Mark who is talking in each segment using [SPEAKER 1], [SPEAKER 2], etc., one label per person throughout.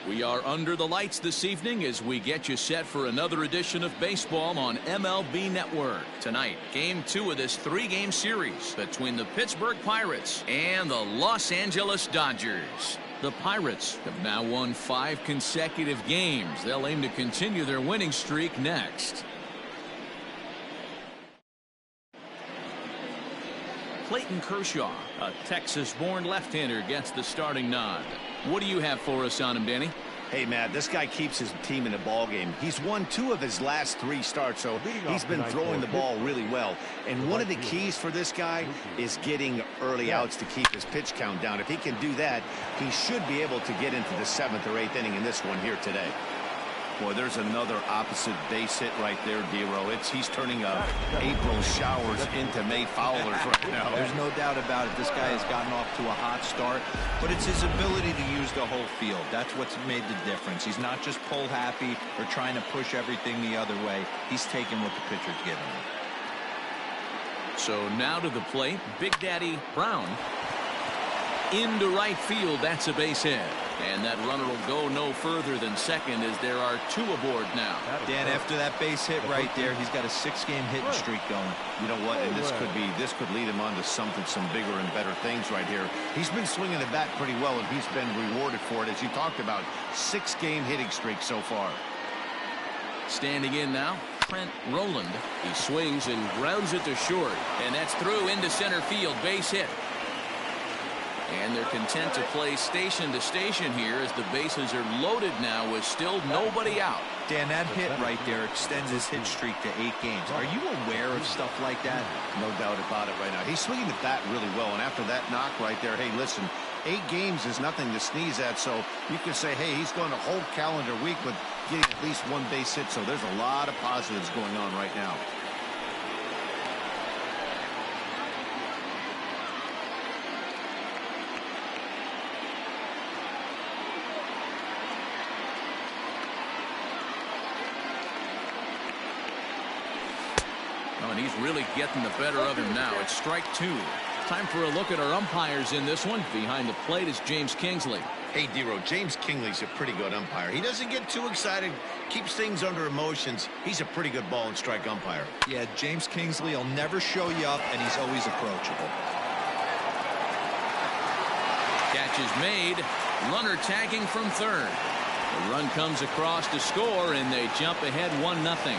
[SPEAKER 1] We are under the lights this evening as we get you set for another edition of baseball on MLB Network. Tonight, Game 2 of this 3-game series between the Pittsburgh Pirates and the Los Angeles Dodgers. The Pirates have now won 5 consecutive games. They'll aim to continue their winning streak next. Clayton Kershaw, a Texas-born left-hander, gets the starting nod. What do you have for us on him, Danny?
[SPEAKER 2] Hey, Matt, this guy keeps his team in the ball game. He's won 2 of his last 3 starts, so he's been throwing the ball really well. And one of the keys for this guy is getting early outs to keep his pitch count down. If he can do that, he should be able to get into the 7th or 8th inning in this one here today. Boy, there's another opposite base hit right there, D-Row. He's turning April showers into May foulers right now.
[SPEAKER 3] There's no doubt about it. This guy has gotten off to a hot start, but it's his ability to use the whole field. That's what's made the difference. He's not just pull happy or trying to push everything the other way. He's taking what the pitcher's giving him.
[SPEAKER 1] So now to the plate, Big Daddy Brown. Into right field, that's a base hit. And that runner will go no further than second as there are 2 aboard now.
[SPEAKER 3] Dan, after that base hit right there, he's got a 6-game hitting streak going.
[SPEAKER 2] You know what? And this could lead him on to some bigger and better things right here. He's been swinging the bat pretty well, and he's been rewarded for it, as you talked about. 6-game hitting streak so far.
[SPEAKER 1] Standing in now, Trent Rowland. He swings and grounds it to short, and that's through into center field. Base hit. And they're content to play station to station here as the bases are loaded now with still nobody out.
[SPEAKER 3] Dan, that hit right there extends his hit streak to 8 games. Are you aware of stuff like that?
[SPEAKER 2] No doubt about it right now. He's swinging the bat really well, and after that knock right there, hey, listen, 8 games is nothing to sneeze at, so you can say, hey, he's going a whole calendar week with getting at least 1 base hit, so there's a lot of positives going on right now.
[SPEAKER 1] And he's really getting the better of him now. It's strike 2. Time for a look at our umpires in this one. Behind the plate is James Kingsley.
[SPEAKER 2] Hey, D-Row, James Kingsley's a pretty good umpire. He doesn't get too excited, keeps things under emotions. He's a pretty good ball and strike umpire.
[SPEAKER 3] Yeah, James Kingsley will never show you up, and he's always approachable.
[SPEAKER 1] Catch is made. Runner tagging from third. The run comes across to score, and they jump ahead 1-0.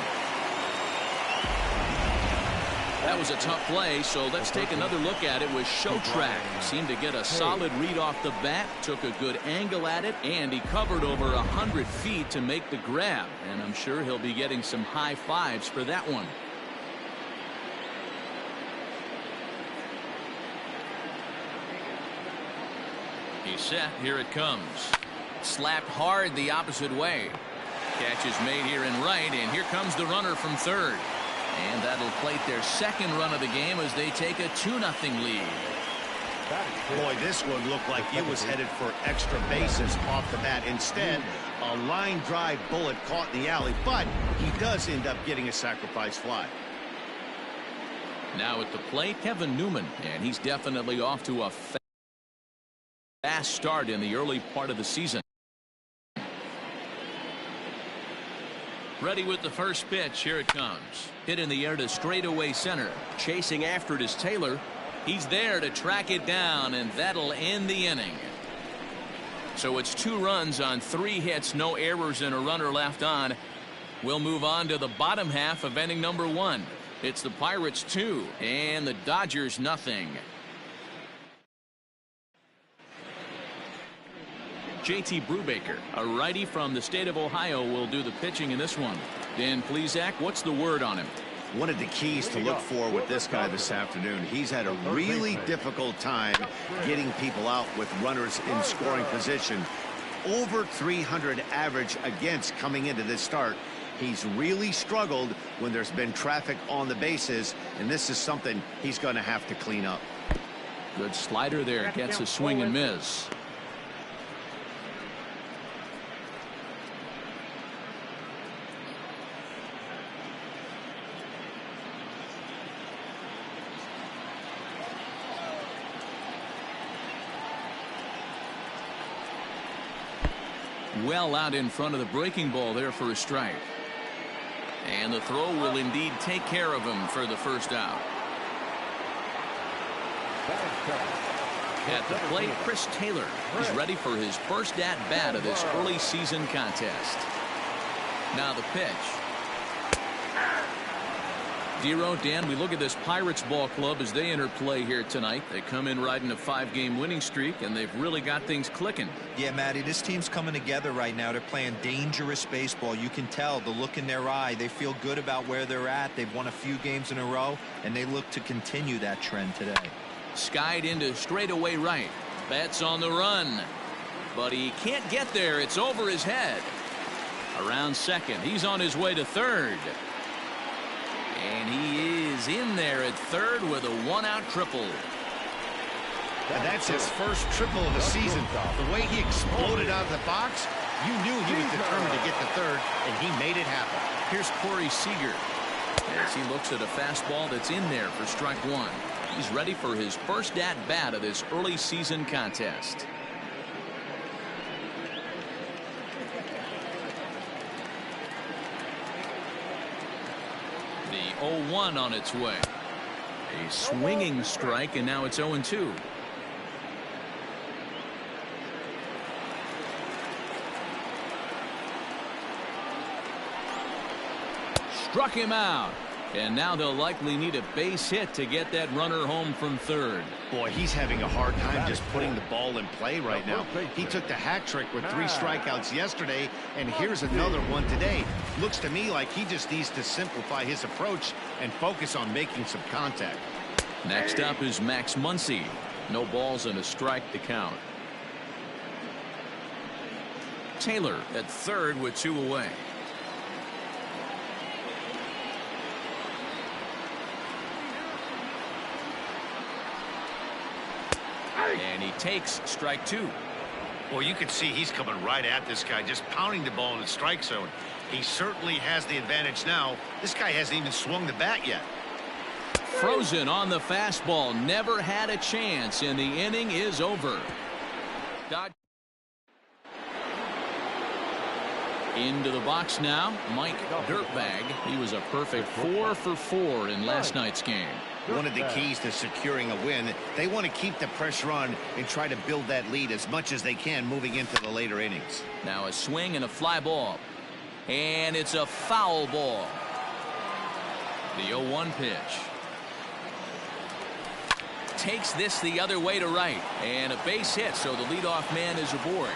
[SPEAKER 1] That was a tough play, so let's take another look at it with Showtrack. Seemed to get a solid read off the bat, took a good angle at it, and he covered over 100 feet to make the grab. And I'm sure he'll be getting some high fives for that one. He's set. Here it comes. Slapped hard the opposite way. Catch is made here in right, and here comes the runner from third. And that'll plate their 2nd run of the game as they take a 2-0 lead.
[SPEAKER 2] Boy, this one looked like it was headed for extra bases off the bat. Instead, a line drive bullet caught in the alley, but he does end up getting a sacrifice fly.
[SPEAKER 1] Now at the plate, Kevin Newman, and he's definitely off to a fast start in the early part of the season. Ready with the first pitch. Here it comes. Hit in the air to straightaway center. Chasing after it is Taylor. He's there to track it down, and that'll end the inning. So it's 2 runs on 3 hits, no errors, and a runner left on. We'll move on to the bottom half of inning number 1. It's the Pirates 2 and the Dodgers nothing. JT Brubaker, a righty from the state of Ohio, will do the pitching in this one. Dan Plesac, what's the word on him?
[SPEAKER 2] One of the keys to look for with this guy this afternoon, he's had a really difficult time getting people out with runners in scoring position. Over 300 average against coming into this start. He's really struggled when there's been traffic on the bases, and this is something he's going to have to clean up.
[SPEAKER 1] Good slider there, gets a swing and miss. Well out in front of the breaking ball there for a strike. And the throw will indeed take care of him for the first out. At the plate, Chris Taylor. He's ready for his first at-bat of this early season contest. Now the pitch. Dero, Dan, we look at this Pirates ball club as they enter play here tonight. They come in riding a 5-game winning streak, and they've really got things clicking.
[SPEAKER 3] Yeah, Matty, this team's coming together right now. They're playing dangerous baseball. You can tell the look in their eye. They feel good about where they're at. They've won a few games in a row, and they look to continue that trend today.
[SPEAKER 1] Skied into straightaway right. Betts on the run. But he can't get there. It's over his head. Around second. He's on his way to third. And he is in there at third with a 1-out triple.
[SPEAKER 2] And that's his first triple of the season. The way he exploded out of the box, you knew he was determined to get the third, and he made it happen.
[SPEAKER 1] Here's Corey Seager as he looks at a fastball that's in there for strike one. He's ready for his first at-bat of this early season contest. The 0-1 on its way. A swinging strike, and now it's 0-2. Struck him out. And now they'll likely need a base hit to get that runner home from third.
[SPEAKER 2] Boy, he's having a hard time just putting the ball in play right now. He took the hat trick with 3 strikeouts yesterday, and here's another one today. Looks to me like he just needs to simplify his approach and focus on making some contact.
[SPEAKER 1] Next up is Max Muncy. No balls and a strike to count. Taylor at third with 2 away. And he takes strike 2.
[SPEAKER 2] Well, you can see he's coming right at this guy, just pounding the ball in the strike zone. He certainly has the advantage now. This guy hasn't even swung the bat yet.
[SPEAKER 1] Frozen on the fastball. Never had a chance, and the inning is over. Into the box now, Mike Dirtbag. He was a perfect 4 for 4 in last night's game.
[SPEAKER 2] One of the keys to securing a win, they want to keep the pressure on and try to build that lead as much as they can moving into the later innings.
[SPEAKER 1] Now a swing and a fly ball. And it's a foul ball. The 0-1 pitch. Takes this the other way to right. And a base hit, so the leadoff man is aboard.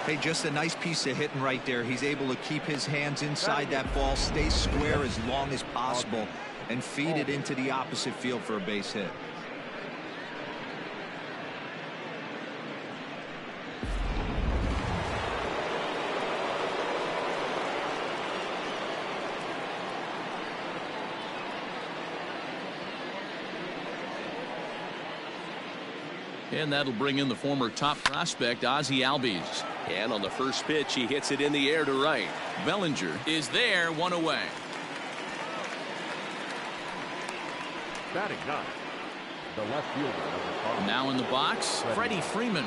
[SPEAKER 3] Hey, just a nice piece of hitting right there. He's able to keep his hands inside that ball, stay square as long as possible, and feed it into the opposite field for a base hit.
[SPEAKER 1] And that'll bring in the former top prospect, Ozzie Albies. And on the first pitch, he hits it in the air to right. Bellinger is there, 1 away.
[SPEAKER 4] Batting ninth, the left fielder.
[SPEAKER 1] Now in the box, Freddie Freeman.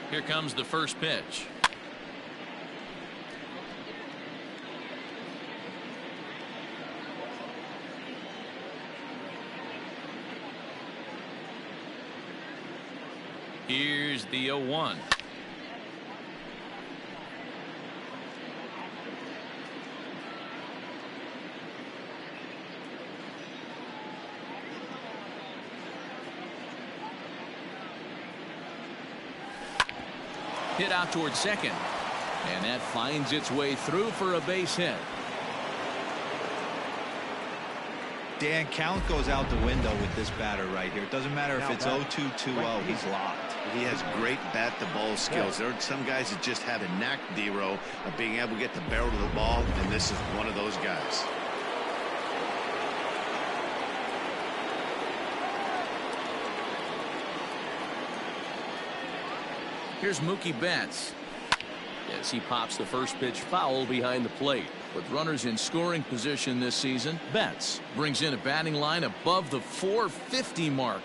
[SPEAKER 1] Here comes the first pitch. Here's the 0-1. Hit out towards second. And that finds its way through for a base hit.
[SPEAKER 3] Dan, count goes out the window with this batter right here. It doesn't matter if it's 0-2, 2-0. He's locked.
[SPEAKER 2] He has great bat-to-ball skills. There are some guys that just have a knack, Dero, of being able to get the barrel of the ball, and this is one of those guys.
[SPEAKER 1] Here's Mookie Betts as he pops the first pitch foul behind the plate. With runners in scoring position this season, Betts brings in a batting line above the 450 mark.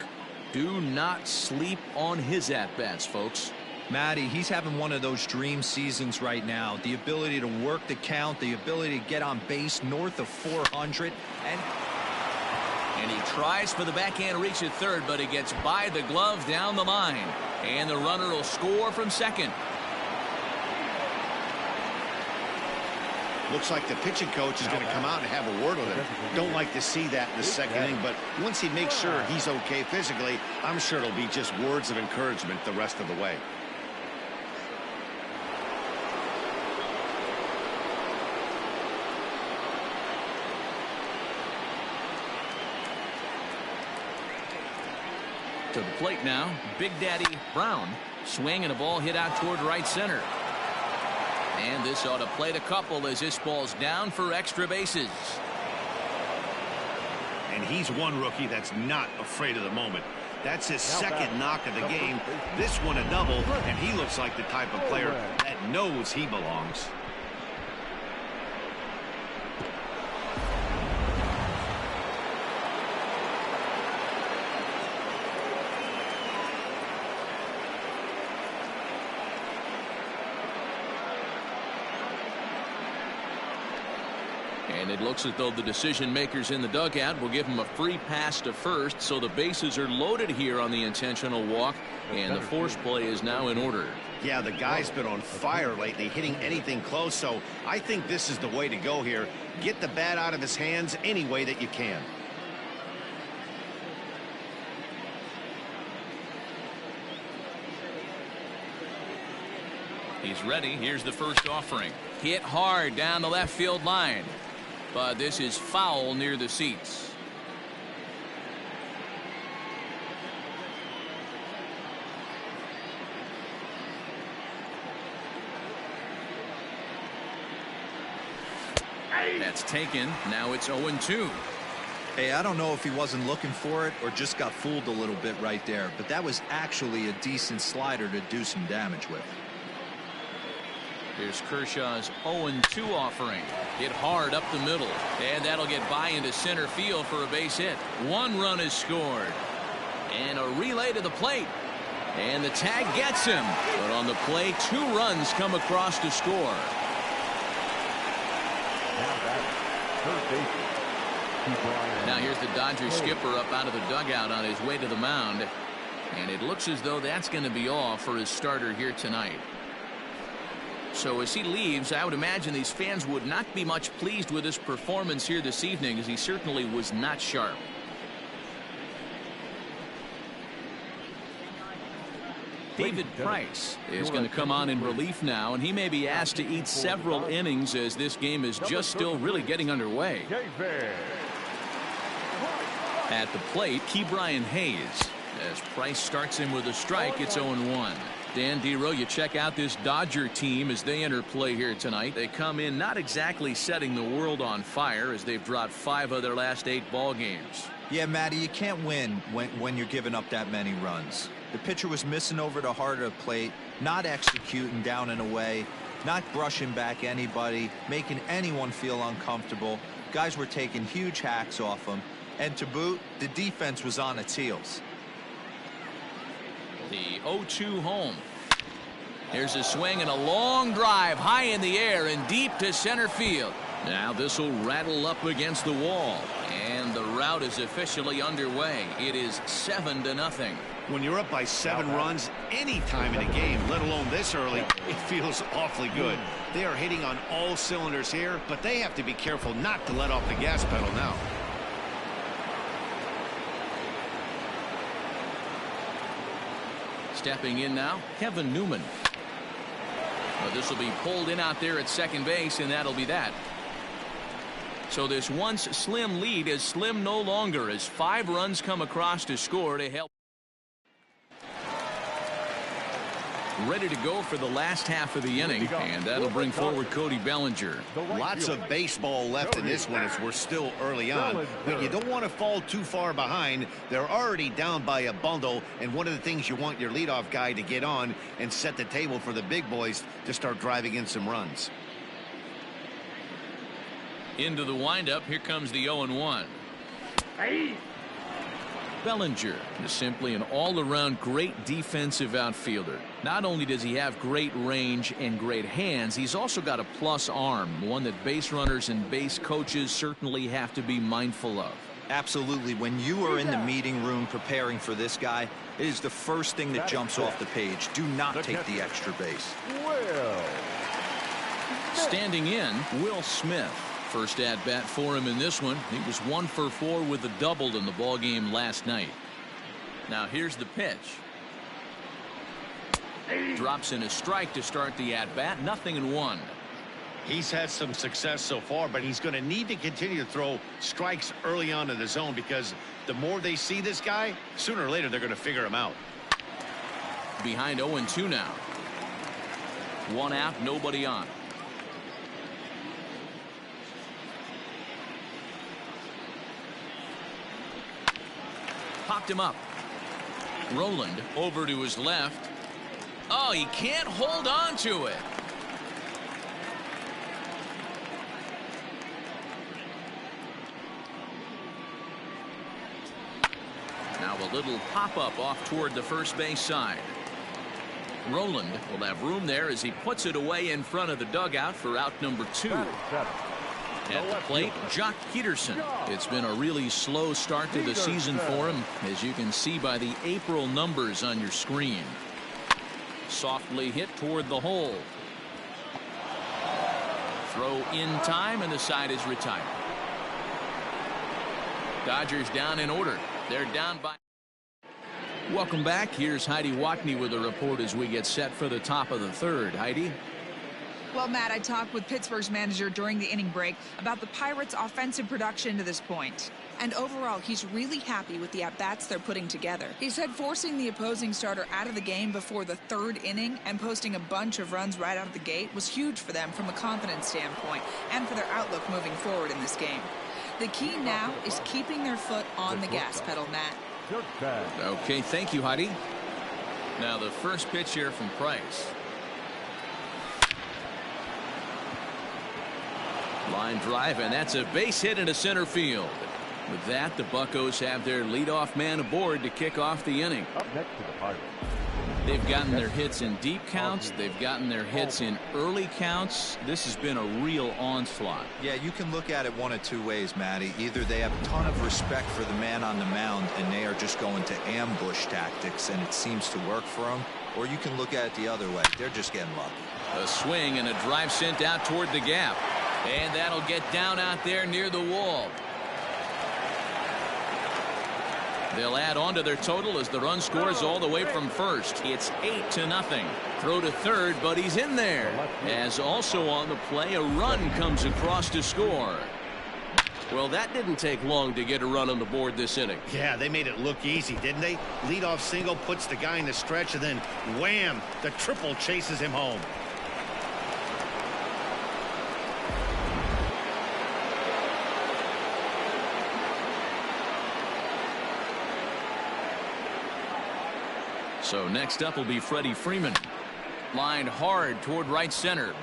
[SPEAKER 1] Do not sleep on his at-bats, folks.
[SPEAKER 3] Matty, he's having one of those dream seasons right now. The ability to work the count, the ability to get on base north of 400.
[SPEAKER 1] And he tries for the backhand reach at third, but he gets by the glove down the line. And the runner will score from second.
[SPEAKER 2] Looks like the pitching coach is going to come out and have a word with him. Don't like to see that in the second inning, but once he makes sure he's okay physically, I'm sure it'll be just words of encouragement the rest of the way.
[SPEAKER 1] To the plate now, Big Daddy Brown. Swing and a ball hit out toward right center. And this ought to plate a couple as this ball's down for extra bases.
[SPEAKER 2] And he's one rookie that's not afraid of the moment. That's his second knock of the game. This one a double, and he looks like the type of player that knows he belongs.
[SPEAKER 1] And it looks as though the decision makers in the dugout will give him a free pass to first, so the bases are loaded here on the intentional walk, and the force play is now in order.
[SPEAKER 2] Yeah, the guy's been on fire lately, hitting anything close, so I think this is the way to go here. Get the bat out of his hands any way that you can.
[SPEAKER 1] He's ready. Here's the first offering. Hit hard down the left field line. But this is foul near the seats. That's taken. Now it's 0-2.
[SPEAKER 3] Hey, I don't know if he wasn't looking for it or just got fooled a little bit right there, but that was actually a decent slider to do some damage with.
[SPEAKER 1] Here's Kershaw's 0-2 offering. Hit hard up the middle, and that'll get by into center field for a base hit. One run is scored, and a relay to the plate, and the tag gets him. But on the play, 2 runs come across to score. Now here's the Dodgers skipper up out of the dugout on his way to the mound, and it looks as though that's going to be all for his starter here tonight. So as he leaves, I would imagine these fans would not be much pleased with his performance here this evening, as he certainly was not sharp. David Price is going to come on in relief now, and he may be asked to eat several innings as this game is just still really getting underway. At the plate, Ke'Bryan Hayes. As Price starts him with a strike, it's 0-1. Dan Dero, you check out this Dodger team as they enter play here tonight. They come in not exactly setting the world on fire, as they've dropped 5 of their last 8 ball games.
[SPEAKER 3] Yeah, Matty, you can't win when you're giving up that many runs. The pitcher was missing over the heart of the plate, not executing down and away, not brushing back anybody, making anyone feel uncomfortable. Guys were taking huge hacks off him, and to boot, the defense was on its heels.
[SPEAKER 1] The 0-2 home. Here's a swing and a long drive high in the air and deep to center field. Now this will rattle up against the wall, and the rout is officially underway. It is 7-0.
[SPEAKER 2] When you're up by 7 runs any time in a game, let alone this early, it feels awfully good. They are hitting on all cylinders here, but they have to be careful not to let off the gas pedal now.
[SPEAKER 1] Stepping in now, Kevin Newman. Well, this will be pulled in out there at second base, and that'll be that. So this once slim lead is slim no longer, as 5 runs come across to score to help. Ready to go for the last half of the inning, and that'll bring forward Cody Bellinger.
[SPEAKER 2] Lots of baseball left in this one as we're still early on, but you don't want to fall too far behind. They're already down by a bundle, and one of the things you want your leadoff guy to get on and set the table for the big boys to start driving in some runs.
[SPEAKER 1] Into the windup. Here comes the 0-1. Bellinger is simply an all-around great defensive outfielder. Not only does he have great range and great hands, he's also got a plus arm, one that base runners and base coaches certainly have to be mindful of.
[SPEAKER 3] Absolutely. When you are in the meeting room preparing for this guy, it is the first thing that jumps off the page. Do not take the extra base.
[SPEAKER 1] Standing in, Will Smith. First at bat for him in this one. He was 1 for 4 with a double in the ball game last night. Now here's the pitch. Drops in a strike to start the at bat. 0-1.
[SPEAKER 2] He's had some success so far, but he's going to need to continue to throw strikes early on in the zone, because the more they see this guy, sooner or later they're going to figure him out.
[SPEAKER 1] Behind 0-2 now. 1 out, nobody on. Popped him up. Roland over to his left. Oh, he can't hold on to it. Now a little pop-up off toward the first base side. Roland will have room there as he puts it away in front of the dugout for out number 2. At the plate, Jock Peterson. It's been a really slow start to the season for him, as you can see by the April numbers on your screen. Softly hit toward the hole. Throw in time, and the side is retired. Dodgers down in order. They're down by. Welcome back. Here's Heidi Watney with a report as we get set for the top of the third. Heidi?
[SPEAKER 5] Well, Matt, I talked with Pittsburgh's manager during the inning break about the Pirates' offensive production to this point. And overall, he's really happy with the at-bats they're putting together. He said forcing the opposing starter out of the game before the 3rd inning and posting a bunch of runs right out of the gate was huge for them from a confidence standpoint and for their outlook moving forward in this game. The key now is keeping their foot on the gas pedal, Matt.
[SPEAKER 1] Okay, thank you, Heidi. Now the first pitch here from Price. Line drive, and that's a base hit into center field. With that, the Buccos have their leadoff man aboard to kick off the inning.
[SPEAKER 4] Up next to the Pirates.
[SPEAKER 1] They've gotten their hits in deep counts. They've gotten their hits in early counts. This has been a real onslaught.
[SPEAKER 3] Yeah, you can look at it one of two ways, Matty. Either they have a ton of respect for the man on the mound and they are just going to ambush tactics and it seems to work for them, or you can look at it the other way. They're just getting lucky.
[SPEAKER 1] A swing and a drive sent out toward the gap, and that'll get down out there near the wall. They'll add on to their total as the run scores all the way from first. It's 8-0. Throw to third, but he's in there. As also on the play, a run comes across to score. Well, that didn't take long to get a run on the board this inning.
[SPEAKER 2] Yeah, they made it look easy, didn't they? Leadoff single puts the guy in the stretch, and then wham, the triple chases him home.
[SPEAKER 1] So next up will be Freddie Freeman. Lined hard toward right center.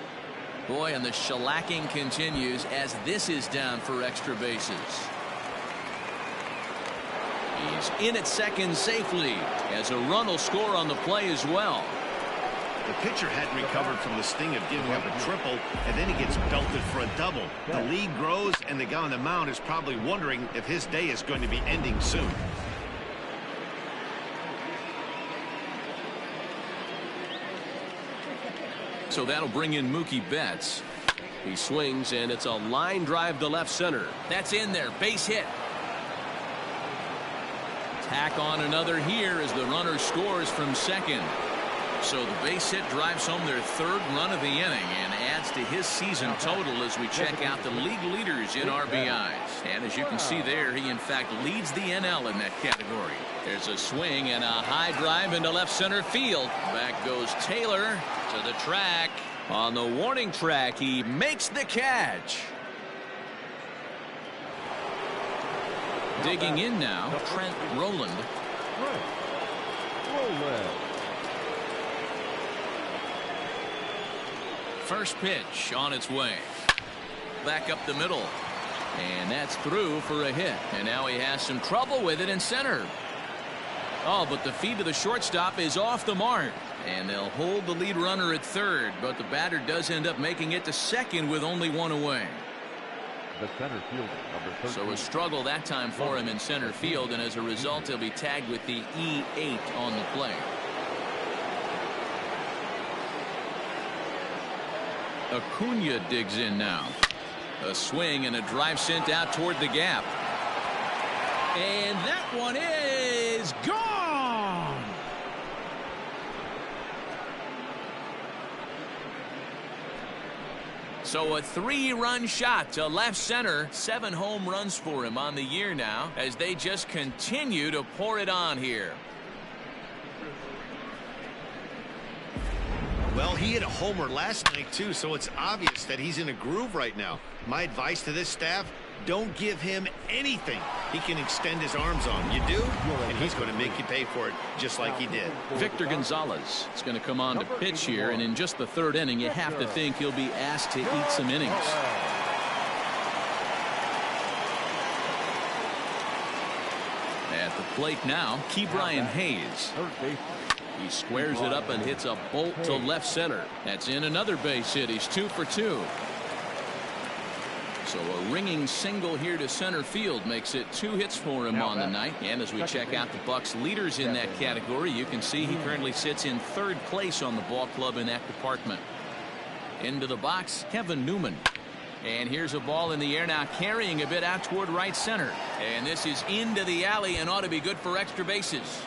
[SPEAKER 1] Boy, and the shellacking continues as this is down for extra bases. He's in at second safely as a run will score on the play as well.
[SPEAKER 2] The pitcher hadn't recovered from the sting of giving up a triple, and then he gets belted for a double. The lead grows, and the guy on the mound is probably wondering if his day is going to be ending soon.
[SPEAKER 1] So that'll bring in Mookie Betts. He swings, and it's a line drive to left center. That's in there. Base hit. Tack on another here as the runner scores from second. So the base hit drives home their third run of the inning and adds to his season total as we check out the league leaders in RBIs. And as you can see there, he in fact leads the NL in that category. There's a swing and a high drive into left center field. Back goes Taylor to the track. On the warning track, he makes the catch. Digging in now, Trent Roland. First pitch on its way. Back up the middle. And that's through for a hit. And now he has some trouble with it in center. Oh, but the feed to the shortstop is off the mark. And they'll hold the lead runner at third, but the batter does end up making it to second with only one away.
[SPEAKER 4] The center fielder, number 13.
[SPEAKER 1] So a struggle that time for him in center field, and as a result, he'll be tagged with the E8 on the play. Acuna digs in now. A swing and a drive sent out toward the gap. And that one is gone. So a 3-run shot to left center. 7 home runs for him on the year now as they just continue to pour it on here.
[SPEAKER 2] Well, he hit a homer last night, too, so it's obvious that he's in a groove right now. My advice to this staff, don't give him anything he can extend his arms on. You do, and he's going to make you pay for it just like he did.
[SPEAKER 1] Victor Gonzalez is going to come on to pitch here, and in just the 3rd inning, you have to think he'll be asked to eat some innings. At the plate now, Ke'Bryan Hayes. He squares it up and hits a bolt to left center. That's in another base hit. He's 2 for 2. So a ringing single here to center field makes it 2 hits for him on the night. And as we check out the Bucks leaders in that category, you can see he currently sits in 3rd place on the ball club in that department. Into the box, Kevin Newman. And here's a ball in the air now, carrying a bit out toward right center. And this is into the alley and ought to be good for extra bases.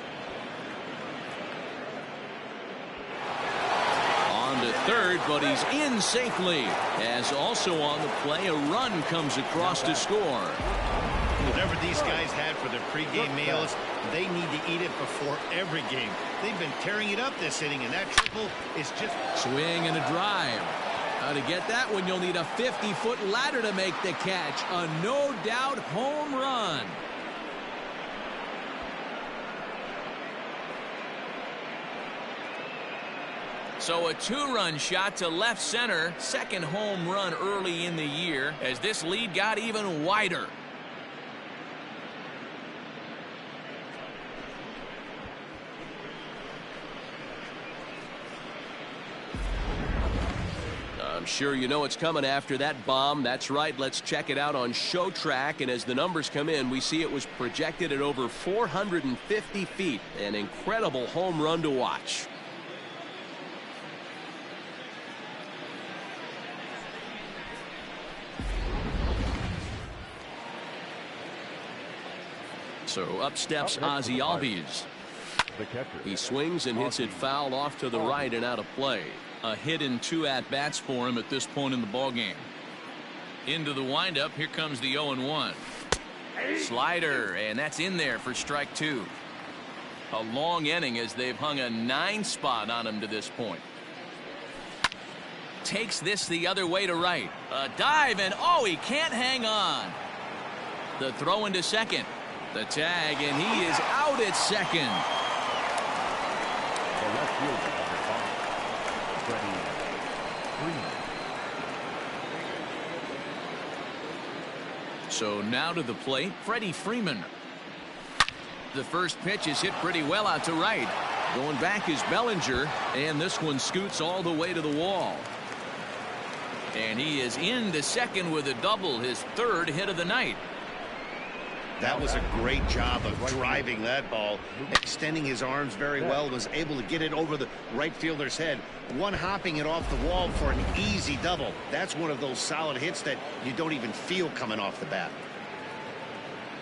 [SPEAKER 1] To third, but he's in safely. As also on the play, a run comes across to score.
[SPEAKER 2] Whatever these guys had for their pregame meals, they need to eat it before every game. They've been tearing it up this inning, and that triple is just...
[SPEAKER 1] Swing and a drive. Now to get that one, you'll need a 50-foot ladder to make the catch. A no-doubt home run. So a 2-run shot to left center. 2nd home run early in the year as this lead got even wider. I'm sure you know it's coming after that bomb. That's right. Let's check it out on Show Track. And as the numbers come in, we see it was projected at over 450 feet. An incredible home run to watch. So up steps Ozzie Albies. He swings and hits it foul off to the right and out of play. A hit in 2 at-bats for him at this point in the ballgame. Into the windup. Here comes the 0-1. Slider, and that's in there for strike 2. A long inning as they've hung a 9 spot on him to this point. Takes this the other way to right. A dive, and oh, he can't hang on. The throw into second. The tag, and he is out at second.
[SPEAKER 4] The left fielder, Freddie Freeman.
[SPEAKER 1] So now to the plate, Freddie Freeman. The first pitch is hit pretty well out to right. Going back is Bellinger, and this one scoots all the way to the wall. And he is into second with a double, his 3rd hit of the night.
[SPEAKER 2] That was a great job of driving that ball, extending his arms very well, was able to get it over the right fielder's head, one-hopping it off the wall for an easy double. That's one of those solid hits that you don't even feel coming off the bat.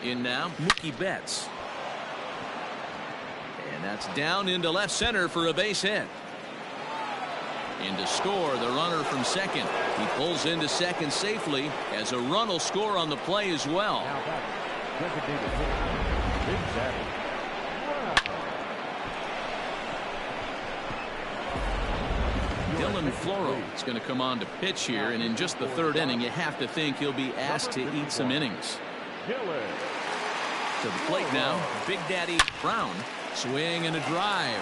[SPEAKER 1] In now, Mookie Betts. And that's down into left center for a base hit. In to score, the runner from second. He pulls into second safely as a run will score on the play as well. Dylan Floro is going to come on to pitch here, and in just the 3rd inning, you have to think he'll be asked to eat some innings. To the plate now, Big Daddy Brown. Swing and a drive.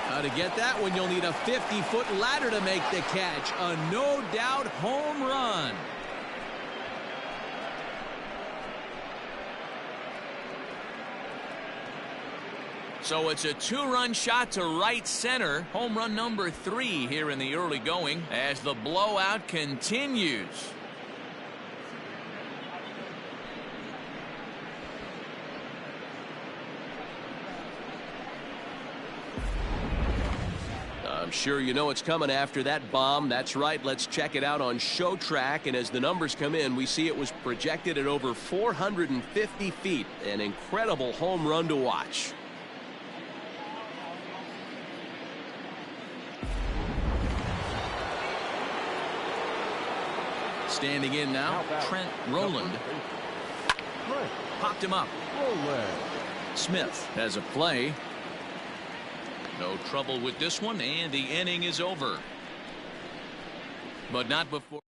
[SPEAKER 1] Now to get that one, you'll need a 50-foot ladder to make the catch. A no-doubt home run. So it's a 2-run shot to right center. Home run number 3 here in the early going as the blowout continues.
[SPEAKER 6] I'm sure you know it's coming after that bomb. That's right. Let's check it out on Show Track. And as the numbers come in, we see it was projected at over 450 feet. An incredible home run to watch.
[SPEAKER 1] Standing in now, Trent Rowland. Popped him up. Smith has a play. No trouble with this one, and the inning is over. But not before.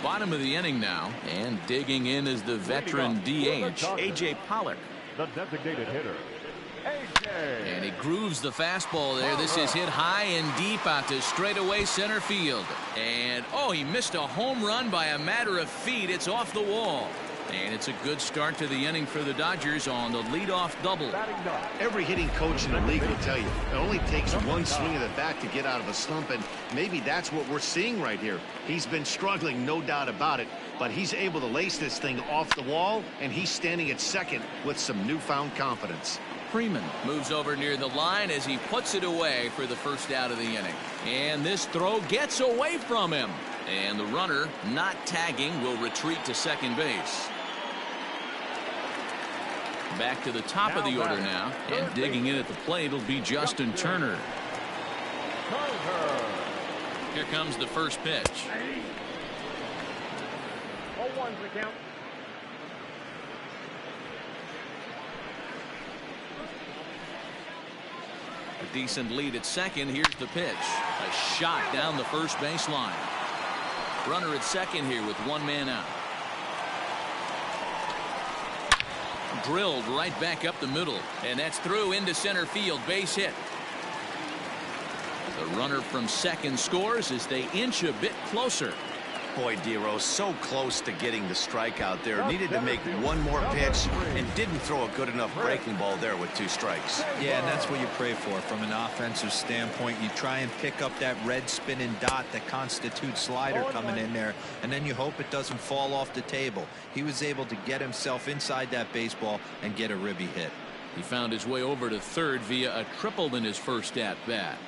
[SPEAKER 1] Bottom of the inning now, and digging in is the veteran DH, A.J. Pollock.
[SPEAKER 4] The designated hitter,
[SPEAKER 1] And he grooves the fastball there. This is hit high and deep out to straightaway center field. And, oh, he missed a home run by a matter of feet. It's off the wall. And it's a good start to the inning for the Dodgers on the leadoff double.
[SPEAKER 2] Every hitting coach in the league will tell you it only takes one swing of the bat to get out of a slump, and maybe that's what we're seeing right here. He's been struggling, no doubt about it, but he's able to lace this thing off the wall, and he's standing at second with some newfound confidence.
[SPEAKER 1] Freeman moves over near the line as he puts it away for the first out of the inning. And this throw gets away from him. And the runner, not tagging, will retreat to second base. Back to the top of the order now, and digging in at the plate will be Justin Turner. Here comes the first pitch.
[SPEAKER 4] 0-1's the count.
[SPEAKER 1] A decent lead at second. Here's the pitch. A shot down the first baseline. Runner at second here with one man out. Drilled right back up the middle, and that's through into center field. Base hit. The runner from second scores as they inch a bit closer.
[SPEAKER 2] Boy, Dero, so close to getting the strikeout there. Needed to make one more pitch and didn't throw a good enough breaking ball there with 2 strikes.
[SPEAKER 3] Yeah, and that's what you pray for from an offensive standpoint. You try and pick up that red spinning dot that constitutes slider coming in there, and then you hope it doesn't fall off the table. He was able to get himself inside that baseball and get a ribby hit.
[SPEAKER 1] He found his way over to third via a triple in his first at bat.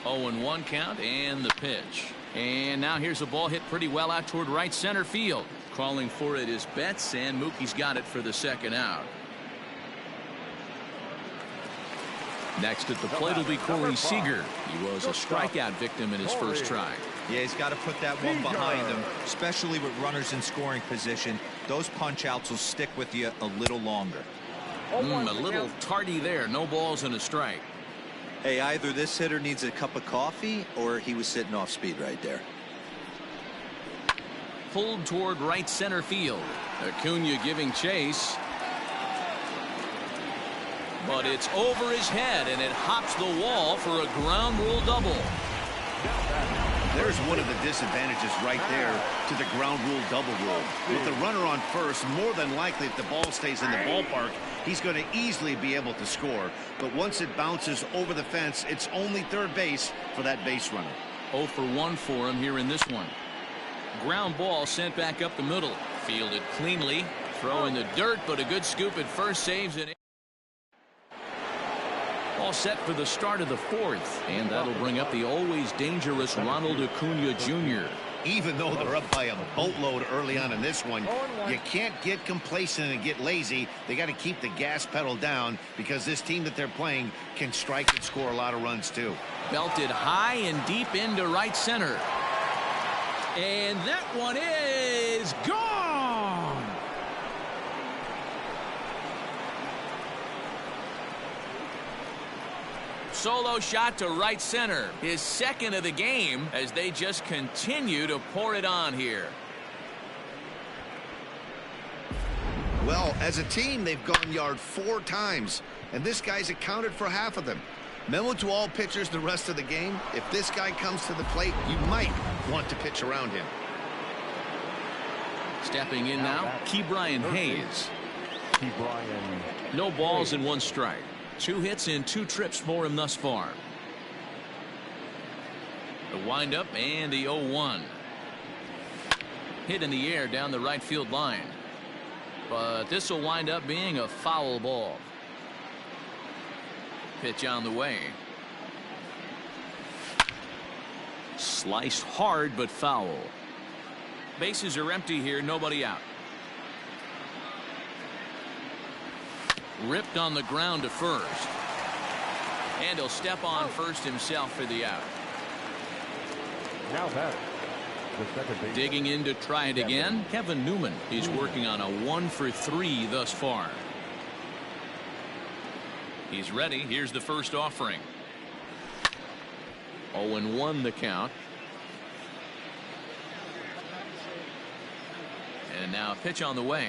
[SPEAKER 1] 0-1 count, and the pitch. And now here's a ball hit pretty well out toward right center field. Calling for it is Betts, and Mookie's got it for the second out. Next at the plate will be Corey Seager. He was a strikeout victim in his first try.
[SPEAKER 3] Yeah, he's got to put that one behind him, especially with runners in scoring position. Those punch outs will stick with you a little longer.
[SPEAKER 1] A little tardy there. No balls and a strike.
[SPEAKER 3] Hey, either this hitter needs a cup of coffee or he was sitting off speed right there.
[SPEAKER 1] Pulled toward right center field. Acuna giving chase. But it's over his head, and it hops the wall for a ground rule double.
[SPEAKER 2] There's one of the disadvantages right there to the ground rule double rule. With the runner on first, more than likely if the ball stays in the ballpark, he's going to easily be able to score. But once it bounces over the fence, it's only third base for that base runner.
[SPEAKER 1] 0 for 1 for him here in this one. Ground ball sent back up the middle. Fielded cleanly. Throw in the dirt, but a good scoop at first saves it. All set for the start of the fourth, and that'll bring up the always dangerous Ronald Acuna Jr.
[SPEAKER 2] Even though they're up by a boatload early on in this one, you can't get complacent and get lazy. They got to keep the gas pedal down because this team that they're playing can strike and score a lot of runs too.
[SPEAKER 1] Belted high and deep into right center. And that one is gone. Solo shot to right center. His second of the game as they just continue to pour it on here.
[SPEAKER 2] Well, as a team, they've gone yard 4 times, and this guy's accounted for half of them. Memo to all pitchers the rest of the game. If this guy comes to the plate, you might want to pitch around him.
[SPEAKER 1] Stepping in now, Ke'Bryan Hayes.
[SPEAKER 4] Ricky Bryan.
[SPEAKER 1] No balls and 1 strike. 2 hits and 2 trips for him thus far. The windup and the 0-1. Hit in the air down the right field line. But this will wind up being a foul ball. Pitch on the way. Sliced hard but foul. Bases are empty here, nobody out. Ripped on the ground to first. And he'll step on first himself for the out.
[SPEAKER 4] Now that the second base.
[SPEAKER 1] Digging in to try it again, Kevin Newman. He's working on a 1 for 3 thus far. He's ready. Here's the first offering. 0-1 the count. And now a pitch on the way.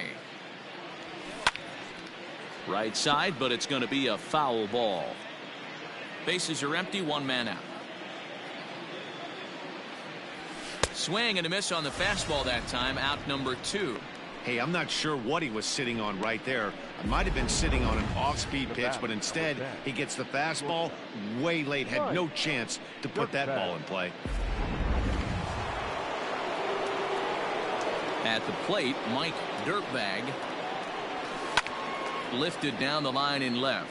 [SPEAKER 1] Right side, but it's going to be a foul ball. Bases are empty, 1 man out. Swing and a miss on the fastball that time. Out number 2.
[SPEAKER 2] Hey, I'm not sure what he was sitting on right there. I might have been sitting on an off-speed pitch, but instead he gets the fastball way late. Had no chance to put that ball in play.
[SPEAKER 1] At the plate, Mike Dirtbag. Lifted down the line in left.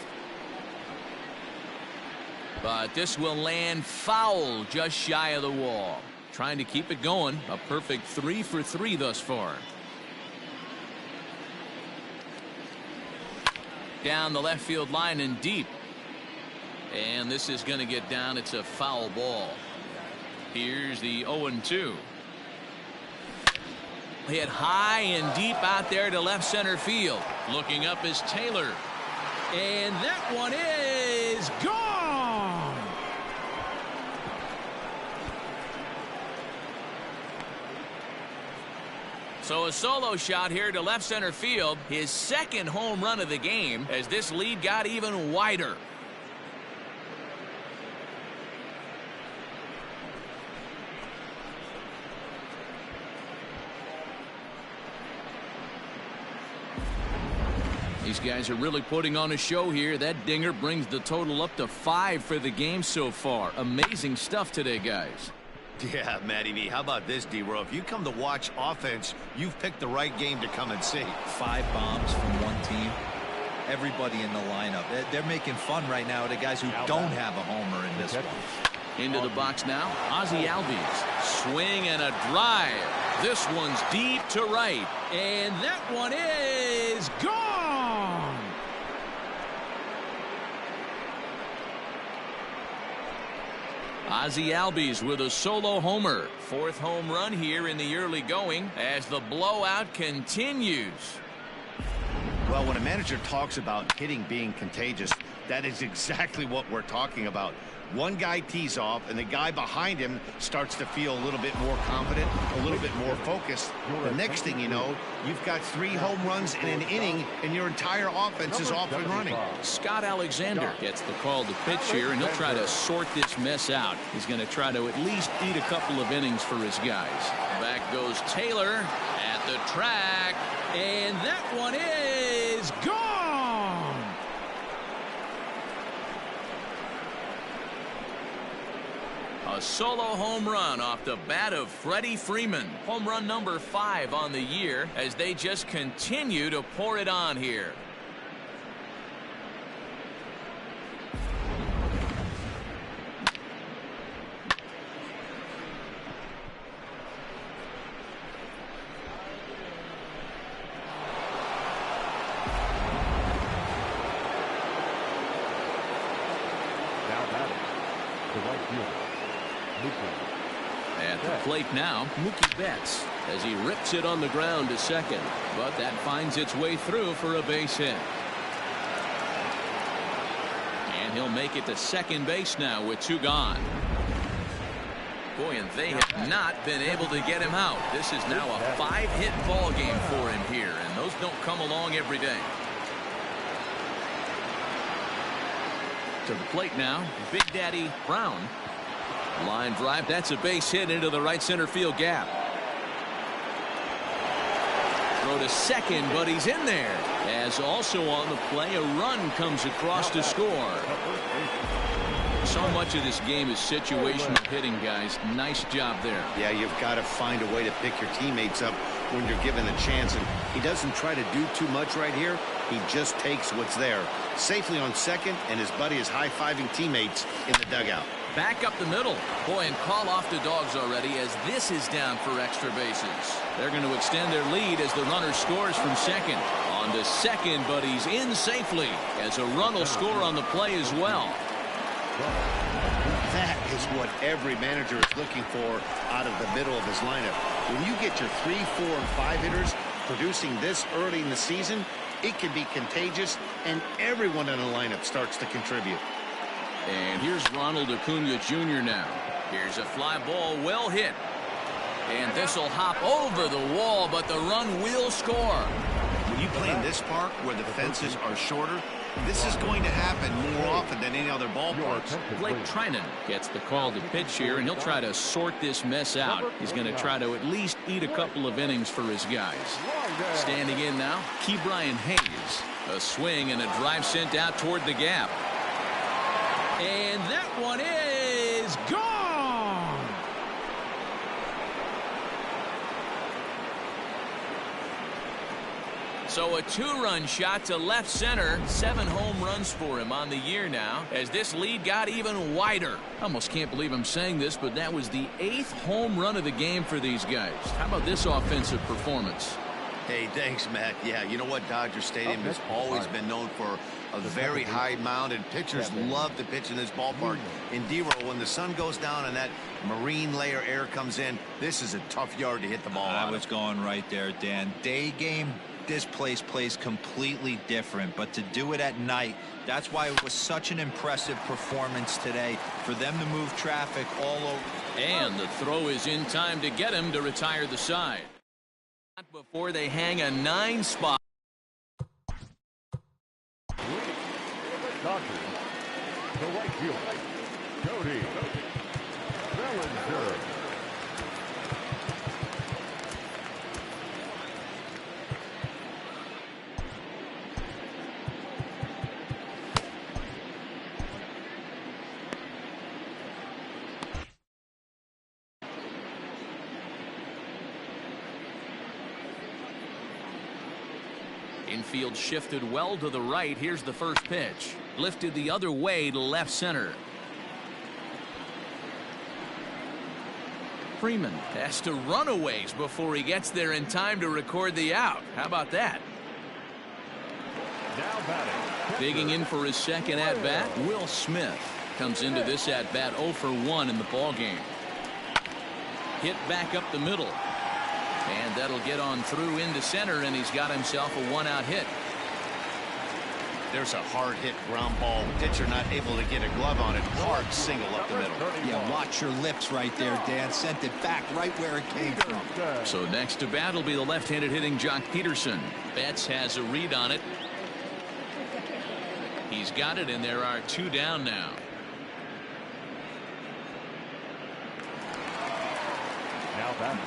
[SPEAKER 1] But this will land foul just shy of the wall. Trying to keep it going. A perfect 3 for 3 thus far. Down the left field line and deep. And this is going to get down. It's a foul ball. Here's the 0-2. Hit high and deep out there to left center field. Looking up is Taylor. And that one is gone. So a solo shot here to left center field. His second home run of the game as this lead got even wider. These guys are really putting on a show here. That dinger brings the total up to 5 for the game so far. Amazing stuff today, guys.
[SPEAKER 2] Yeah, Matty V. How about this, D-Row? If you come to watch offense, you've picked the right game to come and see.
[SPEAKER 3] 5 bombs from one team. Everybody in the lineup. They're making fun right now of the guys who don't have a homer in this one.
[SPEAKER 1] Into the box now, Ozzie Albies. Swing and a drive. This one's deep to right. And that one is gone. Ozzie Albies with a solo homer. 4th home run here in the early going as the blowout continues.
[SPEAKER 2] Well, when a manager talks about hitting being contagious, that is exactly what we're talking about. One guy tees off and the guy behind him starts to feel a little bit more confident, a little bit more focused. The next thing you know, you've got 3 home runs in an inning and your entire offense is off and running.
[SPEAKER 1] Scott Alexander gets the call to pitch here, and he'll try to sort this mess out. He's going to try to at least eat a couple of innings for his guys. Back goes Taylor at the track, and that one is gone. A solo home run off the bat of Freddie Freeman. Home run number 5 on the year as they just continue to pour it on here. At the plate now, Mookie Betts as he rips it on the ground to second, but that finds its way through for a base hit. And he'll make it to second base now with 2 gone. Boy, and they have not been able to get him out. This is now a 5-hit ball game for him here, and those don't come along every day. To the plate now, Big Daddy Brown. Line drive, that's a base hit into the right center field gap. Throw to second, but he's in there. As also on the play, a run comes across to score. So much of this game is situational hitting, guys. Nice job there.
[SPEAKER 2] Yeah, you've got to find a way to pick your teammates up when you're given the chance, and he doesn't try to do too much right here. He just takes what's there. Safely on second, and his buddy is high-fiving teammates in the dugout.
[SPEAKER 1] Back up the middle. Boy, and call off the Dogs already as this is down for extra bases. They're going to extend their lead as the runner scores from second. On to second, but he's in safely as a run will score on the play as well.
[SPEAKER 2] That is what every manager is looking for out of the middle of his lineup. When you get your 3, 4, and 5 hitters producing this early in the season, it can be contagious, and everyone in the lineup starts to contribute.
[SPEAKER 1] And here's Ronald Acuna Jr. now. Here's a fly ball, well hit. And this will hop over the wall, but the run will score.
[SPEAKER 2] When you play in this park where the fences are shorter, this is going to happen more often than any other ballparks.
[SPEAKER 1] Blake Trinan gets the call to pitch here, and he'll try to sort this mess out. He's going to try to at least eat a couple of innings for his guys. Standing in now, Ke'Bryan Hayes. A swing and a drive sent out toward the gap. And that one is gone. So a 2-run shot to left center. 7 home runs for him on the year now as this lead got even wider. Almost can't believe I'm saying this, but that was the 8th home run of the game for these guys. How about this offensive performance?
[SPEAKER 2] Hey, thanks, Matt. Yeah, you know what? Dodger Stadium has always been known for a very high mound, and pitchers love to pitch in this ballpark. In D-roll, when the sun goes down and that marine layer air comes in, this is a tough yard to hit the ball on.
[SPEAKER 3] I was going right there, Dan. Day game, this place plays completely different, but to do it at night, that's why it was such an impressive performance today for them to move traffic all over.
[SPEAKER 1] And the throw is in time to get him to retire the side. Before they hang a 9 spot.
[SPEAKER 4] Dodgers, the right fielder, Cody Bellinger.
[SPEAKER 1] Infield shifted well to the right. Here's the first pitch. Lifted the other way to left center. Freeman has to run a ways before he gets there in time to record the out. How about that?
[SPEAKER 4] Now batting.
[SPEAKER 1] Digging in for his second at-bat, Will Smith comes into this at-bat 0 for 1 in the ballgame. Hit back up the middle. And that'll get on through into center, and he's got himself a 1-out hit.
[SPEAKER 2] There's a hard hit ground ball. Pitcher not able to get a glove on it. Hard single up the middle.
[SPEAKER 3] Yeah, watch your lips right there, Dan. Sent it back right where it came from.
[SPEAKER 1] So next to bat will be the left-handed hitting Jock Peterson. Betts has a read on it. He's got it, and there are 2 down now.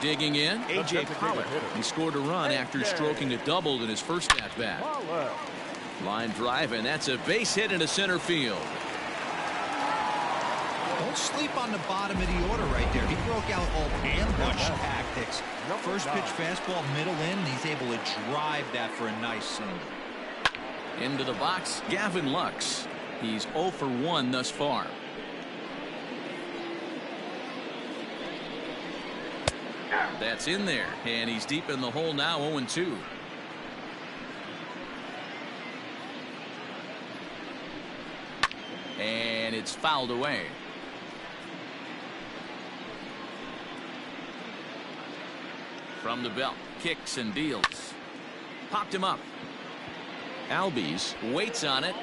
[SPEAKER 1] Digging in, A.J. Pollock. He scored a run after stroking a double in his first at-bat. Line drive, and that's a base hit into center field.
[SPEAKER 3] Don't sleep on the bottom of the order right there. He broke out all ambush tactics. First pitch fastball, middle in, and he's able to drive that for a nice single.
[SPEAKER 1] Into the box, Gavin Lux. He's 0 for 1 thus far. That's in there, and he's deep in the hole now, 0-2. And it's fouled away. From the belt, kicks and deals. Popped him up. Albies waits on it.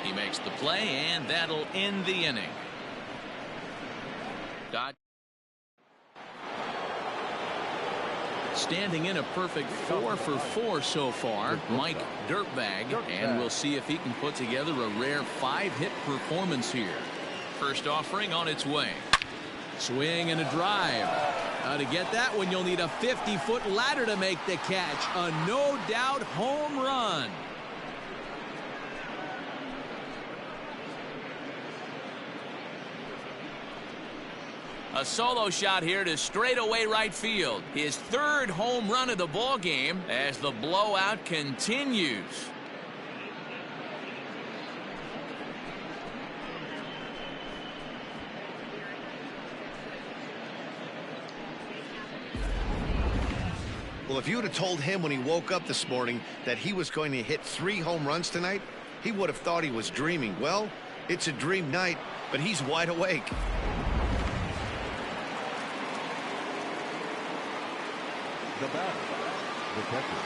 [SPEAKER 1] He makes the play, and that'll end the inning. Dodge. Standing in a perfect 4 for 4 so far, Mike Dirtbag, and we'll see if he can put together a rare 5-hit performance here. First offering on its way. Swing and a drive. To get that one, you'll need a 50-foot ladder to make the catch. A no-doubt home run. A solo shot here to straightaway right field. His third home run of the ball game as the blowout continues.
[SPEAKER 2] Well, if you would have told him when he woke up this morning that he was going to hit 3 home runs tonight, he would have thought he was dreaming. Well, it's a dream night, but he's wide awake.
[SPEAKER 4] The batter, the catcher,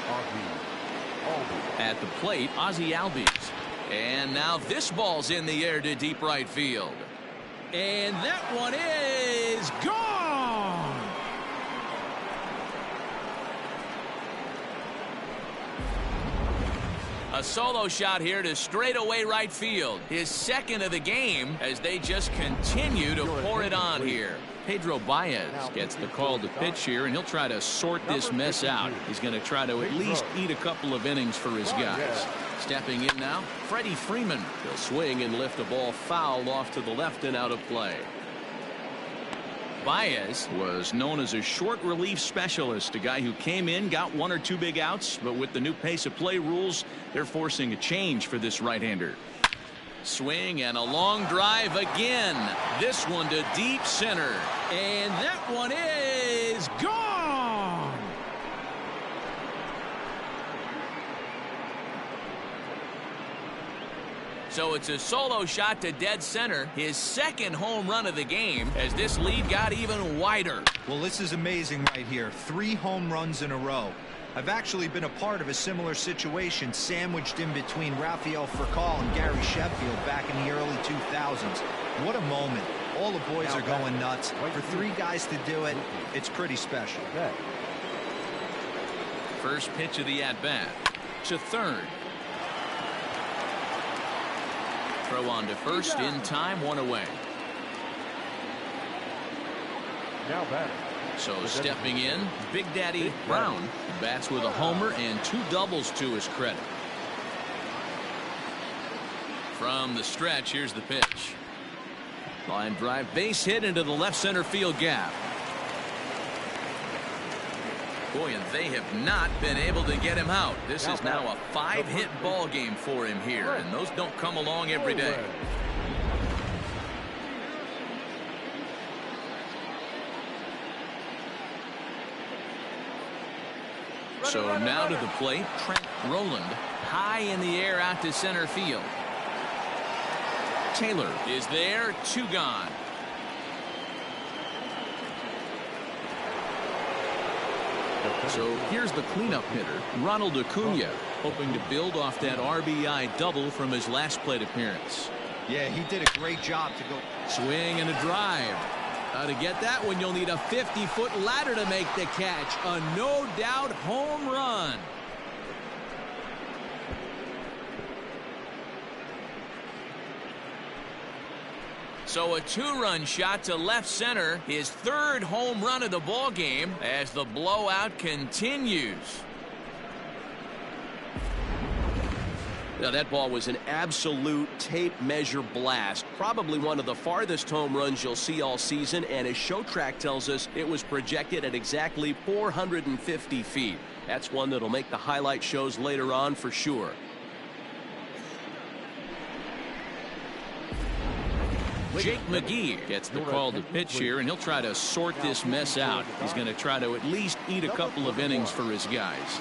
[SPEAKER 4] Ozzie Albies.
[SPEAKER 1] At the plate, Ozzie Albies. And now this ball's in the air to deep right field. And that one is gone! A solo shot here to straightaway right field. His second of the game as they just continue to pour it on here. Pedro Baez gets the call to pitch here, and he'll try to sort this mess out. He's going to try to at least eat a couple of innings for his guys. Stepping in now, Freddie Freeman. He'll swing and lift a ball foul off to the left and out of play. Baez was known as a short relief specialist, a guy who came in, got 1 or 2 big outs, but with the new pace of play rules, they're forcing a change for this right-hander. Swing and a long drive again. This one to deep center. And that one is gone. So it's a solo shot to dead center, his second home run of the game, as this lead got even wider.
[SPEAKER 3] Well, this is amazing right here. 3 home runs in a row. I've actually been a part of a similar situation sandwiched in between Rafael Furcal and Gary Sheffield back in the early 2000s. What a moment. All the boys are going nuts. For 3 guys to do it, it's pretty special.
[SPEAKER 1] First pitch of the at-bat to third. Throw on to first in time, 1 away.
[SPEAKER 4] Now batting.
[SPEAKER 1] So stepping in, Big Daddy Brown bats with a homer and 2 doubles to his credit. From the stretch, here's the pitch. Line drive, base hit into the left center field gap. Boy, and they have not been able to get him out. This is now a 5-hit ball game for him here, and those don't come along every day. So now to the plate, Trent Rowland, high in the air out to center field. Taylor is there, 2 gone. So here's the cleanup hitter, Ronald Acuna, hoping to build off that RBI double from his last plate appearance.
[SPEAKER 3] Yeah, he did a great job to go.
[SPEAKER 1] Swing and a drive. To get that one, you'll need a 50-foot ladder to make the catch. A no-doubt home run. So a 2-run shot to left center, his 3rd home run of the ball game as the blowout continues. Now that ball was an absolute tape measure blast. Probably one of the farthest home runs you'll see all season, and as Show Track tells us, it was projected at exactly 450 feet. That's one that'll make the highlight shows later on for sure. Jake McGee gets the call to pitch here, and he'll try to sort this mess out. He's going to try to at least eat a couple of innings for his guys.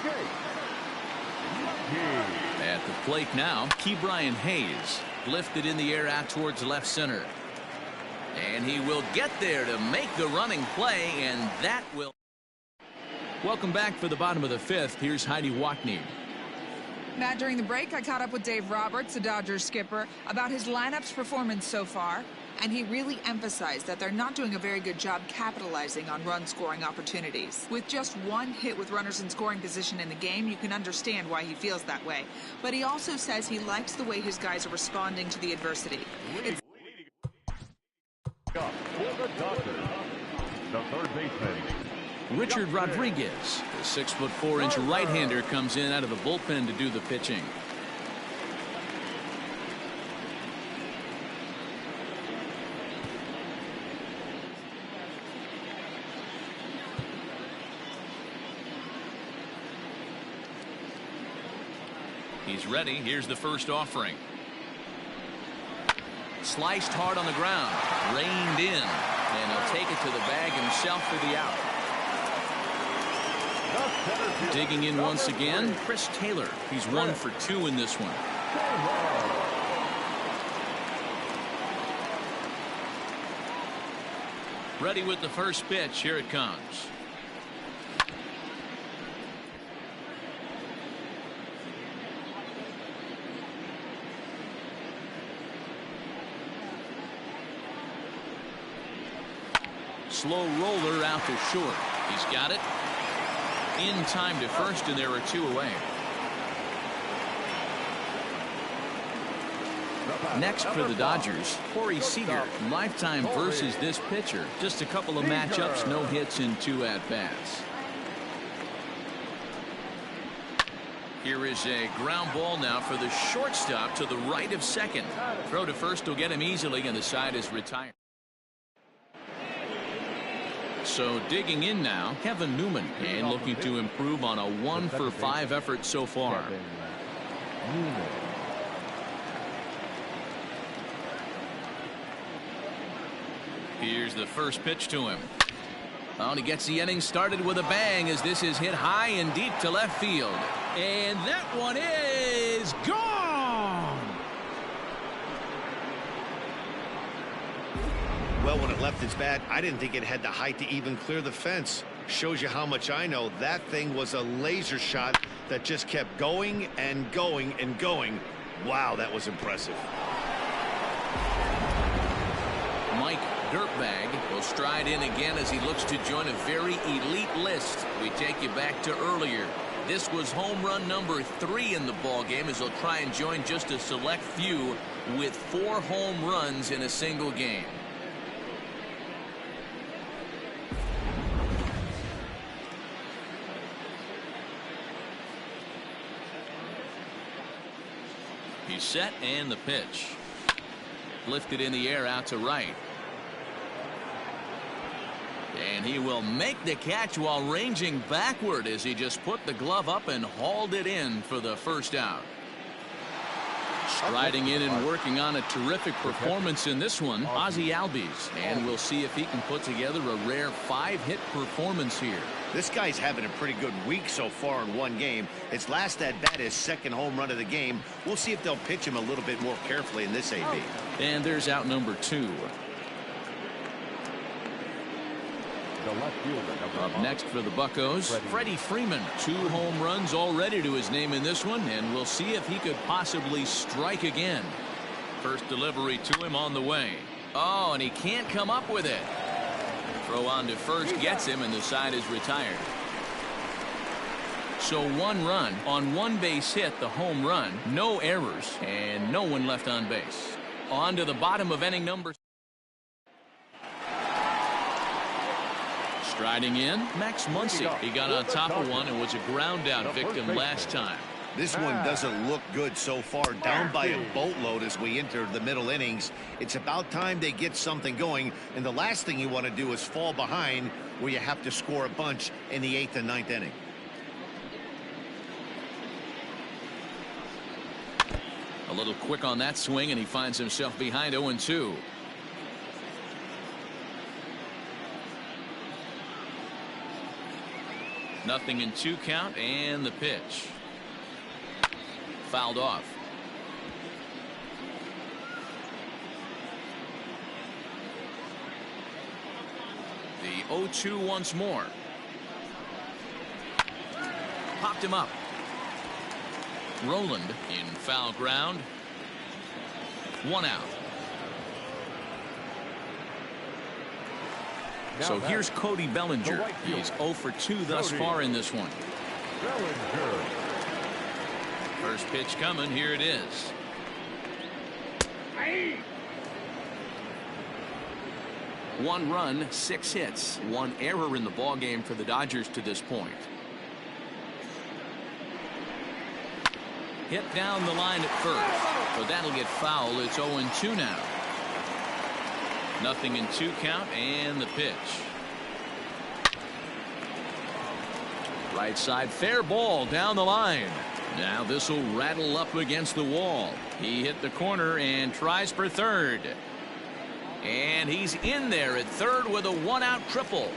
[SPEAKER 1] At the plate now, Ke'Bryan Hayes lifted in the air out towards left center. And he will get there to make the running play, and that will. Welcome back for the bottom of the 5th. Here's Heidi Watney.
[SPEAKER 5] Matt, during the break, I caught up with Dave Roberts, the Dodgers skipper, about his lineup's performance so far, and he really emphasized that they're not doing a very good job capitalizing on run-scoring opportunities. With just 1 hit with runners in scoring position in the game, you can understand why he feels that way. But he also says he likes the way his guys are responding to the adversity.
[SPEAKER 4] Up for the Dodgers, the third baseman,
[SPEAKER 1] Richard Rodriguez, the 6'4" right-hander, comes in out of the bullpen to do the pitching. He's ready. Here's the first offering. Sliced hard on the ground, reined in, and he'll take it to the bag himself for the out. Digging in once again, Chris Taylor. He's 1 for 2 in this one. Ready with the first pitch. Here it comes. Slow roller out to short. He's got it. In time to first, and there are 2 away. Next for the Dodgers, Corey Seager. Lifetime versus this pitcher. Just a couple of matchups, no hits in 2 at-bats. Here is a ground ball now for the shortstop to the right of second. Throw to first will get him easily, and the side is retired. So digging in now, Kevin Newman, and looking to improve on a 1 for 5 effort so far. Here's the first pitch to him. Oh, and he gets the inning started with a bang as this is hit high and deep to left field. And that one is gone.
[SPEAKER 2] Well, when it left its bat, I didn't think it had the height to even clear the fence. Shows you how much I know. That thing was a laser shot that just kept going and going and going. Wow, that was impressive.
[SPEAKER 1] Mike Dirtbag will stride in again as he looks to join a very elite list. We take you back to earlier. This was home run number 3 in the ball game as he'll try and join just a select few with 4 home runs in a single game. He's set, and the pitch. Lifted in the air out to right. And he will make the catch while ranging backward as he just put the glove up and hauled it in for the first out. Striding in and working on a terrific performance in this one, Ozzie Albies. And we'll see if he can put together a rare 5-hit performance here.
[SPEAKER 2] This guy's having a pretty good week so far in one game. His last at bat, his 2nd home run of the game. We'll see if they'll pitch him a little bit more carefully in this AB.
[SPEAKER 1] And there's out number 2. Up next for the Buccos, Freddie Freeman. 2 home runs already to his name in this one, and we'll see if he could possibly strike again. First delivery to him on the way. Oh, and he can't come up with it. Throw on to first gets him, and the side is retired. So 1 run on 1 base hit, the home run, no errors, and no one left on base. On to the bottom of inning number. Striding in, Max Muncy. He got on top of one and was a ground out victim last time.
[SPEAKER 2] This one doesn't look good so far. Down by a boatload as we enter the middle innings. It's about time they get something going, and the last thing you want to do is fall behind where you have to score a bunch in the 8th and 9th inning.
[SPEAKER 1] A little quick on that swing, and he finds himself behind 0-2. Nothing in 2 count, and the pitch. Fouled off. The 0-2 once more. Popped him up. Roland in foul ground. 1 out. So here's Cody Bellinger. He's 0 for 2 thus far in this one. First pitch coming. Here it is. 1 run, 6 hits, 1 error in the ballgame for the Dodgers to this point. Hit down the line at first, but that'll get foul. It's 0-2 now. 0-2 count, and the pitch. Right side, fair ball down the line. Now this will rattle up against the wall. He hit the corner and tries for third. And he's in there at third with a 1-out triple.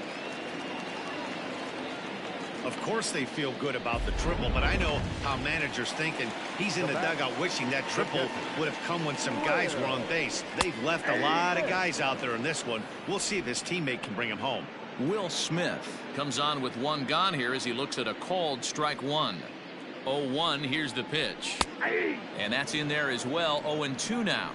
[SPEAKER 2] Of course they feel good about the triple, but I know how managers think, and he's in the dugout wishing that triple would have come when some guys were on base. They've left a lot of guys out there in this one. We'll see if his teammate can bring him home.
[SPEAKER 1] Will Smith comes on with 1 gone here as he looks at a called strike 1. 0-1, here's the pitch. And that's in there as well. 0-2 now.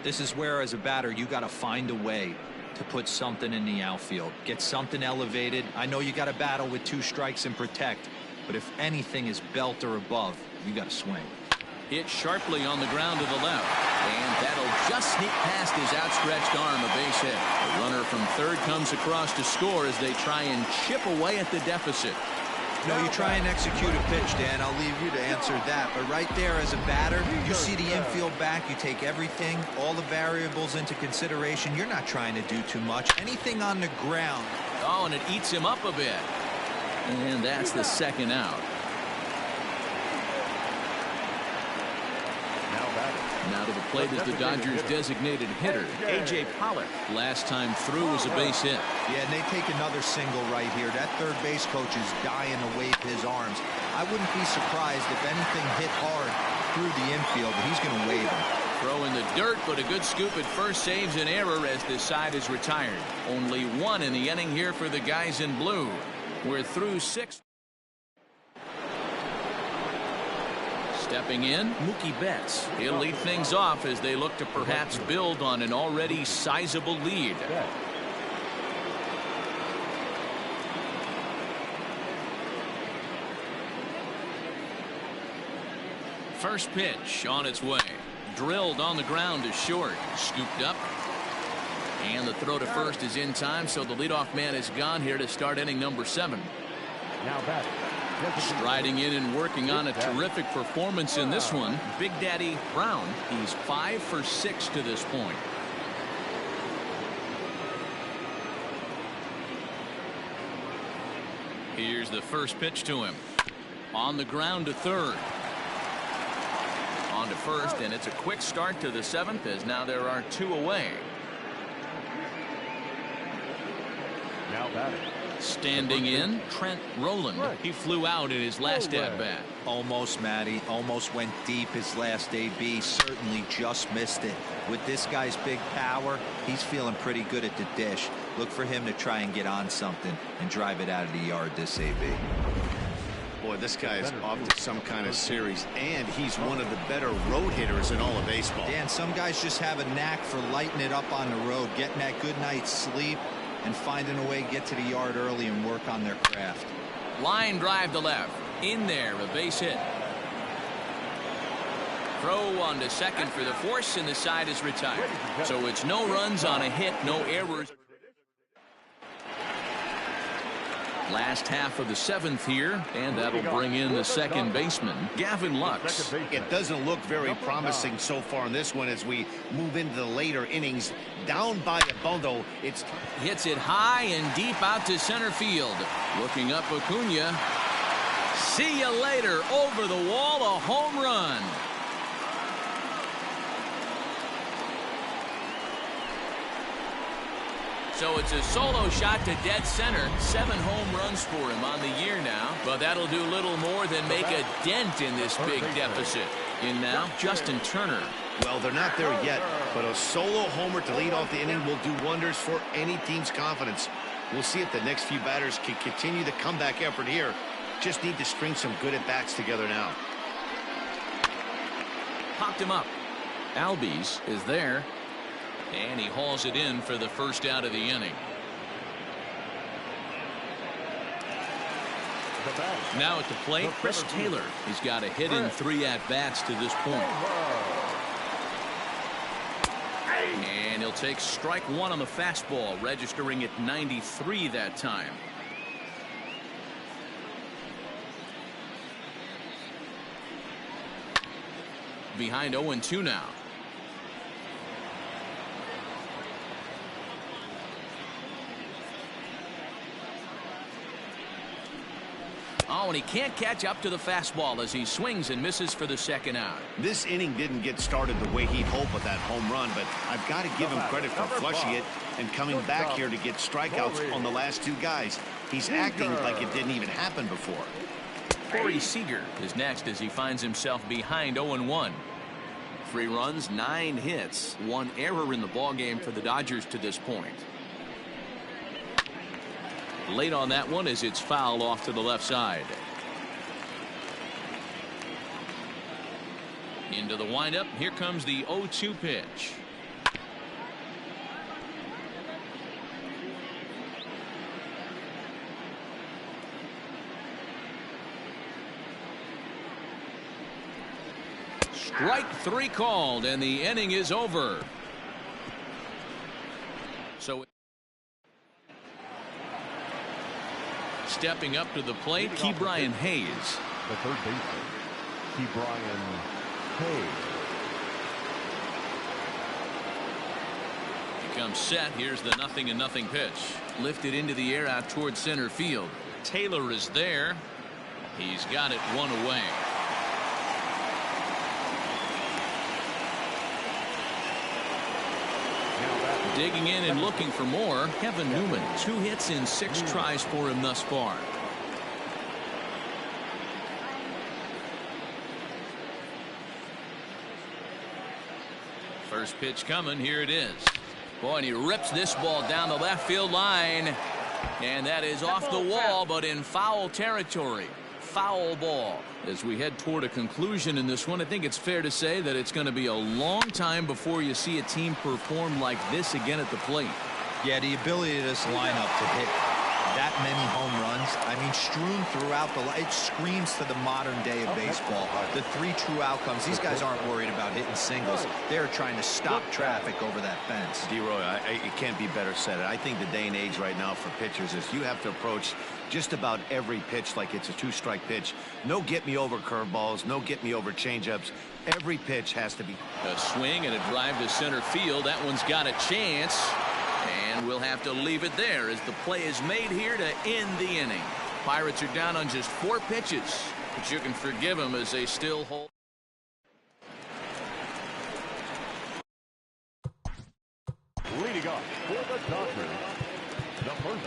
[SPEAKER 3] This is where, as a batter, you got to find a way to put something in the outfield. Get something elevated. I know you got to battle with 2 strikes and protect, but if anything is belt or above, you got to swing.
[SPEAKER 1] Hit sharply on the ground to the left, and that'll just sneak past his outstretched arm, a base hit. The runner from third comes across to score as they try and chip away at the deficit.
[SPEAKER 3] No, you try and execute a pitch, Dan. I'll leave you to answer that. But right there as a batter, you see the infield back. You take everything, all the variables into consideration. You're not trying to do too much. Anything on the ground.
[SPEAKER 1] Oh, and it eats him up a bit. And that's the 2nd out. Now to the plate is the Dodgers designated hitter, A.J. Pollock. Last time through was a base hit.
[SPEAKER 3] Yeah, and they take another single right here. That third base coach is dying to wave his arms. I wouldn't be surprised if anything hit hard through the infield, but he's going to wave him.
[SPEAKER 1] Throw in the dirt, but a good scoop at first saves an error as this side is retired. Only 1 in the inning here for the guys in blue. We're through 6. Stepping in, Mookie Betts. He'll lead things off as they look to perhaps build on an already sizable lead. First pitch on its way. Drilled on the ground to short. Scooped up. And the throw to first is in time, so the leadoff man is gone here to start inning number 7.
[SPEAKER 4] Now back.
[SPEAKER 1] Striding in and working on a terrific performance in this one, Big Daddy Brown. He's 5 for 6 to this point. Here's the first pitch to him. On the ground to third. On to first, and it's a quick start to the 7th as now there are 2 away.
[SPEAKER 4] Now batting.
[SPEAKER 1] Standing in, Trent Rowland. He flew out in his last at-bat.
[SPEAKER 3] Almost, Matty. Almost went deep his last AB. Certainly just missed it. With this guy's big power, he's feeling pretty good at the dish. Look for him to try and get on something and drive it out of the yard this AB.
[SPEAKER 2] Boy, this guy is off to some kind of series, and he's one of the better road hitters in all of baseball.
[SPEAKER 3] Dan, some guys just have a knack for lighting it up on the road, getting that good night's sleep, and finding a way to get to the yard early and work on their craft.
[SPEAKER 1] Line drive to left. In there, a base hit. Throw on to second for the force, and the side is retired. So it's no runs on a hit, no errors. Last half of the 7th here, and that'll bring in the second baseman, Gavin Lux.
[SPEAKER 2] It doesn't look very promising so far in this one as we move into the later innings. Down by a bundle, it's
[SPEAKER 1] hits it high and deep out to center field. Looking up, Acuna. See you later. Over the wall, a home run. So it's a solo shot to dead center. 7 home runs for him on the year now. But that'll do little more than make a dent in this big deficit. In now, Justin Turner.
[SPEAKER 2] Well, they're not there yet, but a solo homer to lead off the inning will do wonders for any team's confidence. We'll see if the next few batters can continue the comeback effort here. Just need to string some good at-bats together now.
[SPEAKER 1] Popped him up. Albies is there. And he hauls it in for the first out of the inning. Now at the plate, Chris Taylor. He's got a hit in 3 at-bats to this point. And he'll take strike one on the fastball, registering at 93 that time. Behind 0-2 now. Oh, and he can't catch up to the fastball as he swings and misses for the second out.
[SPEAKER 2] This inning didn't get started the way he'd hoped with that home run, but I've got to give him credit for flushing it and coming back here to get strikeouts on the last two guys. He's acting like it didn't even happen before.
[SPEAKER 1] Corey Seager is next as he finds himself behind 0-1. 3 runs, 9 hits, 1 error in the ballgame for the Dodgers to this point. Late on that one as it's fouled off to the left side. Into the windup. Here comes the 0-2 pitch. Strike 3 called, and the inning is over. So stepping up to the plate, Ke'Bryan Hayes.
[SPEAKER 4] The third baseman, Ke'Bryan Hayes.
[SPEAKER 1] He comes set. Here's the 0-0 pitch. Lifted into the air out towards center field. Taylor is there. He's got it 1 away. Digging in and looking for more, Kevin Newman. 2 hits in 6 tries for him thus far. First pitch coming. Here it is. Boy, and he rips this ball down the left field line. And that is off the wall, but in foul territory. Foul ball. As we head toward a conclusion in this one, I think it's fair to say that it's going to be a long time before you see a team perform like this again at the plate.
[SPEAKER 3] Yeah, the ability of this lineup to hit that many home runs, I mean, strewn throughout it screams to the modern day of baseball. The 3 true outcomes. These guys aren't worried about hitting singles. They're trying to stop traffic over that fence.
[SPEAKER 2] D-Roy, it can't be better said. I think the day and age right now for pitchers is you have to approach just about every pitch like it's a 2-strike pitch. No get-me-over curveballs, no get-me-over changeups. Every pitch has to be.
[SPEAKER 1] A swing and a drive to center field. That one's got a chance. And we'll have to leave it there as the play is made here to end the inning. Pirates are down on just 4 pitches, but you can forgive them as they still hold.
[SPEAKER 4] Leading off for the Dodgers.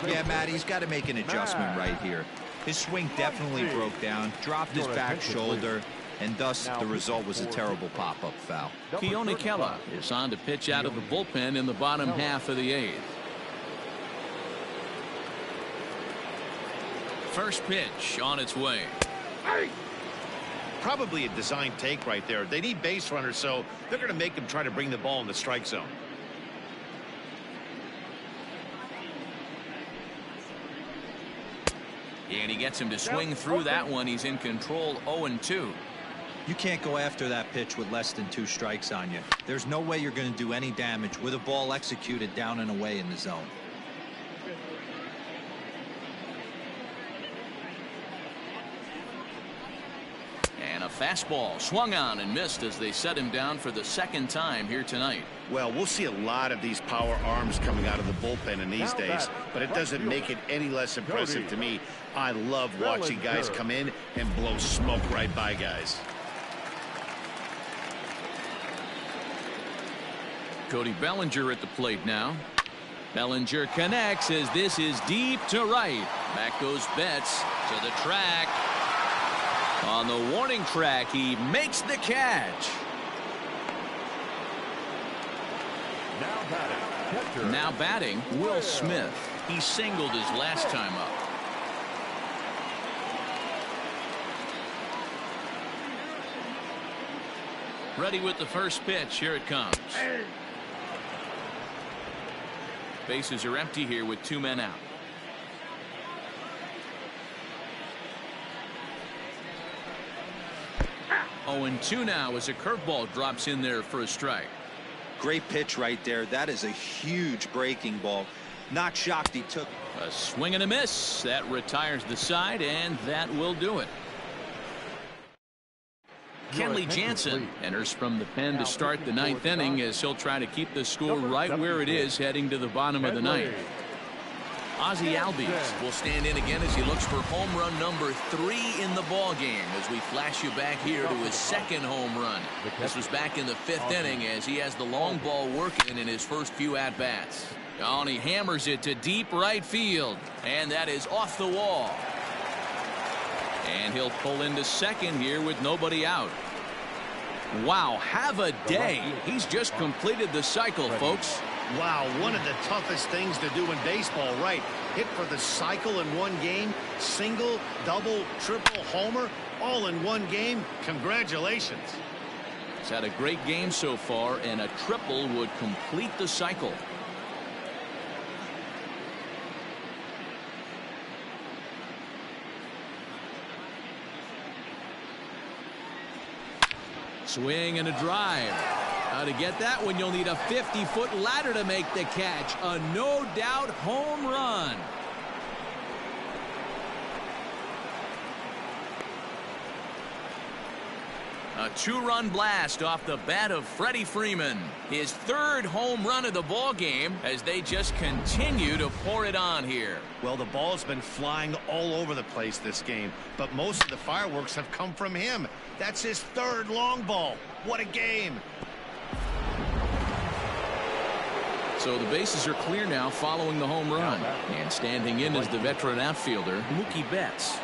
[SPEAKER 3] Yeah, Matt, he's got to make an adjustment right here. His swing definitely broke down, dropped his back shoulder, and thus the result was a terrible pop-up foul.
[SPEAKER 1] Keone Kela is on to pitch out of the bullpen in the bottom half of the 8th. First pitch on its way.
[SPEAKER 2] Probably a design take right there. They need base runners, so they're going to make them try to bring the ball in the strike zone.
[SPEAKER 1] And he gets him to swing through that one. He's in control 0-2.
[SPEAKER 3] You can't go after that pitch with less than 2 strikes on you. There's no way you're going to do any damage with a ball executed down and away in the zone.
[SPEAKER 1] And a fastball swung on and missed as they set him down for the 2nd time here tonight.
[SPEAKER 2] Well, we'll see a lot of these power arms coming out of the bullpen in these days, but it doesn't make it any less impressive to me. I love watching guys come in and blow smoke right by guys.
[SPEAKER 1] Cody Bellinger at the plate now. Bellinger connects as this is deep to right. Back goes Betts to the track. On the warning track, he makes the catch. Now batting, Will Smith. He singled his last time up. Ready with the first pitch. Here it comes. Bases are empty here with 2 men out. Oh, and 2 now as a curveball drops in there for a strike.
[SPEAKER 3] Great pitch right there. That is a huge breaking ball. Not shocked he took.
[SPEAKER 1] A swing and a miss. That retires the side, and that will do it. Kenley Jansen enters from the pen to start the ninth inning as he'll try to keep the score right where it is heading to the bottom of the ninth. Ozzie Albies will stand in again as he looks for home run number 3 in the ball game as we flash you back here to his second home run. This was back in the 5th inning as he has the long ball working in his first few at-bats. Oh, and he hammers it to deep right field, and that is off the wall. And he'll pull into second here with nobody out. Wow, have a day. He's just completed the cycle, folks.
[SPEAKER 2] Wow, one of the toughest things to do in baseball, right? Hit for the cycle in one game, single, double, triple, homer, all in one game. Congratulations.
[SPEAKER 1] He's had a great game so far, and a triple would complete the cycle. Swing and a drive. How to get that one, you'll need a 50-foot ladder to make the catch. A no-doubt home run. A 2-run blast off the bat of Freddie Freeman. His 3rd home run of the ball game as they just continue to pour it on here.
[SPEAKER 2] Well, the ball's been flying all over the place this game, but most of the fireworks have come from him. That's his 3rd long ball. What a game.
[SPEAKER 1] So the bases are clear now following the home run. And standing in is the veteran outfielder, Mookie Betts.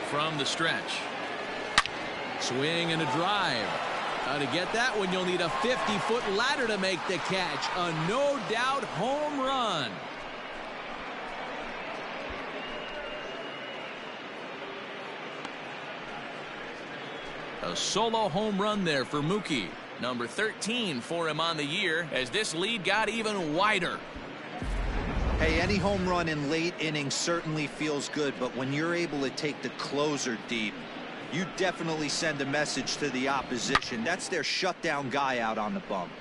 [SPEAKER 1] From the stretch. Swing and a drive. How to get that one, you'll need a 50-foot ladder to make the catch. A no-doubt home run. A solo home run there for Mookie. Number 13 for him on the year as this lead got even wider.
[SPEAKER 3] Hey, any home run in late innings certainly feels good, but when you're able to take the closer deep, you definitely send a message to the opposition. That's their shutdown guy out on the bump.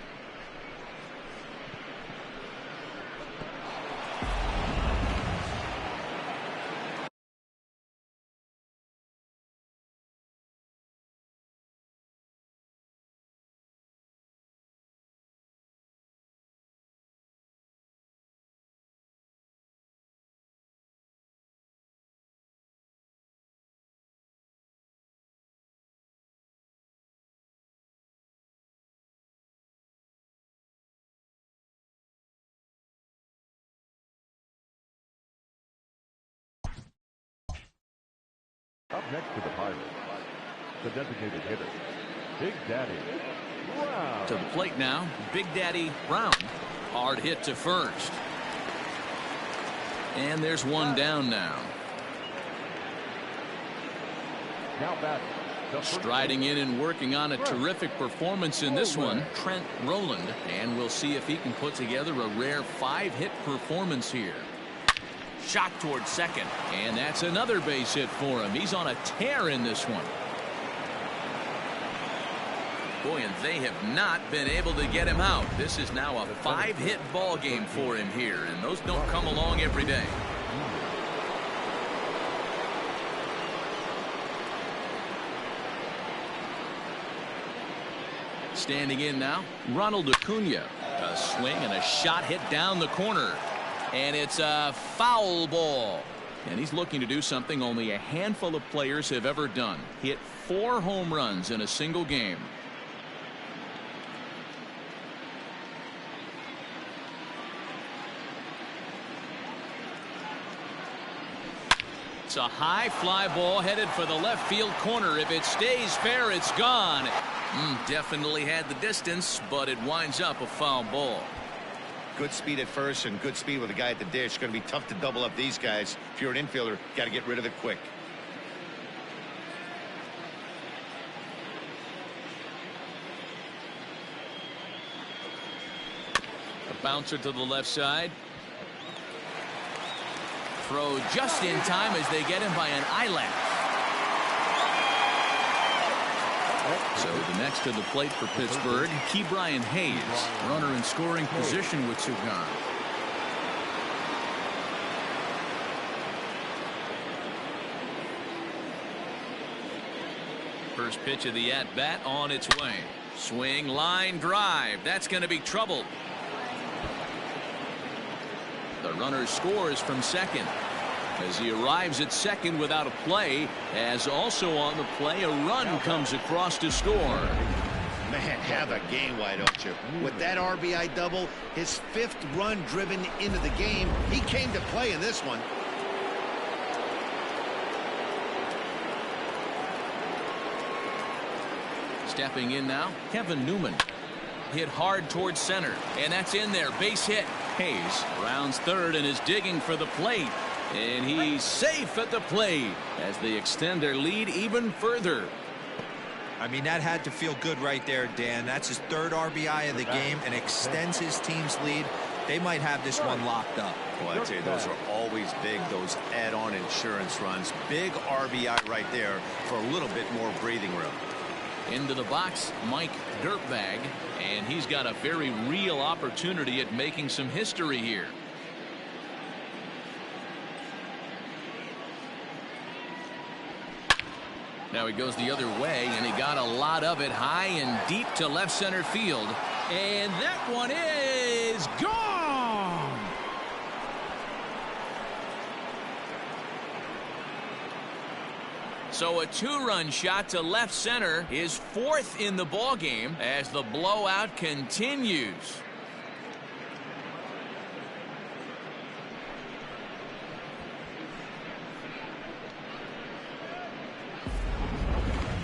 [SPEAKER 4] Up next to the Pirates, the designated hitter, Big Daddy Brown.
[SPEAKER 1] To the plate now, Big Daddy Brown. Hard hit to first. And there's one down now.
[SPEAKER 4] Now batting.
[SPEAKER 1] Striding in and working on a terrific performance in this one, Trent Rowland. And we'll see if he can put together a rare 5-hit performance here. Shot towards second, and that's another base hit for him. He's on a tear in this one. Boy, and they have not been able to get him out. This is now a 5-hit ball game for him here, and those don't come along every day. Standing in now, Ronald Acuna. A swing and a shot hit down the corner. And it's a foul ball. And he's looking to do something only a handful of players have ever done. Hit 4 home runs in a single game. It's a high fly ball headed for the left field corner. If it stays fair, it's gone. Definitely had the distance, but it winds up a foul ball.
[SPEAKER 2] Good speed at first and good speed with a guy at the dish. Going to be tough to double up these guys. If you're an infielder, got to get rid of it quick.
[SPEAKER 1] A bouncer to the left side. Throw just in time as they get him by an eyelash. So the next to the plate for Pittsburgh, Ke'Bryan Hayes, runner in scoring position with two gone. First pitch of the at-bat on its way. Swing, line drive. That's going to be trouble. The runner scores from second as he arrives at second without a play, as also on the play a run comes across to score.
[SPEAKER 2] Man, have a game, why don't you? With that RBI double, his 5th run driven into the game, he came to play in this one.
[SPEAKER 1] Stepping in now, Kevin Newman. Hit hard towards center, and that's in there. Base hit. Hayes rounds third and is digging for the plate. And he's safe at the plate as they extend their lead even further.
[SPEAKER 3] I mean, that had to feel good right there, Dan. That's his 3rd RBI of the game and extends his team's lead. They might have this one locked up.
[SPEAKER 2] Well, I'd say those are always big, those add-on insurance runs. Big RBI right there for a little bit more breathing room.
[SPEAKER 1] Into the box, Mike Dirtbag, and he's got a very real opportunity at making some history here. Now he goes the other way, and he got a lot of it high and deep to left center field. And that one is gone! So a 2-run shot to left center is 4th in the ballgame as the blowout continues.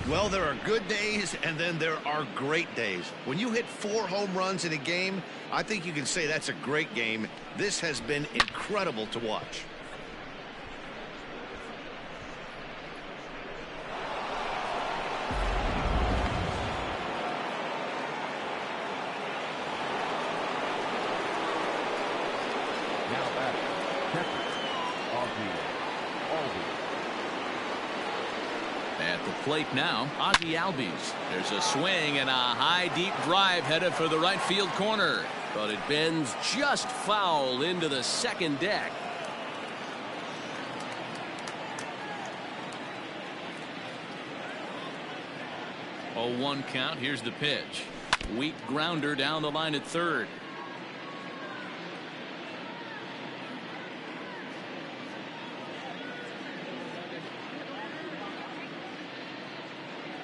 [SPEAKER 2] Well, there are good days, and then there are great days. When you hit 4 home runs in a game, I think you can say that's a great game. This has been incredible to watch.
[SPEAKER 1] At the plate now, Ozzie Albies. There's a swing and a high deep drive headed for the right field corner.
[SPEAKER 6] But it bends just foul into the second deck.
[SPEAKER 1] Oh, 1 count. Here's the pitch. Weak grounder down the line at third.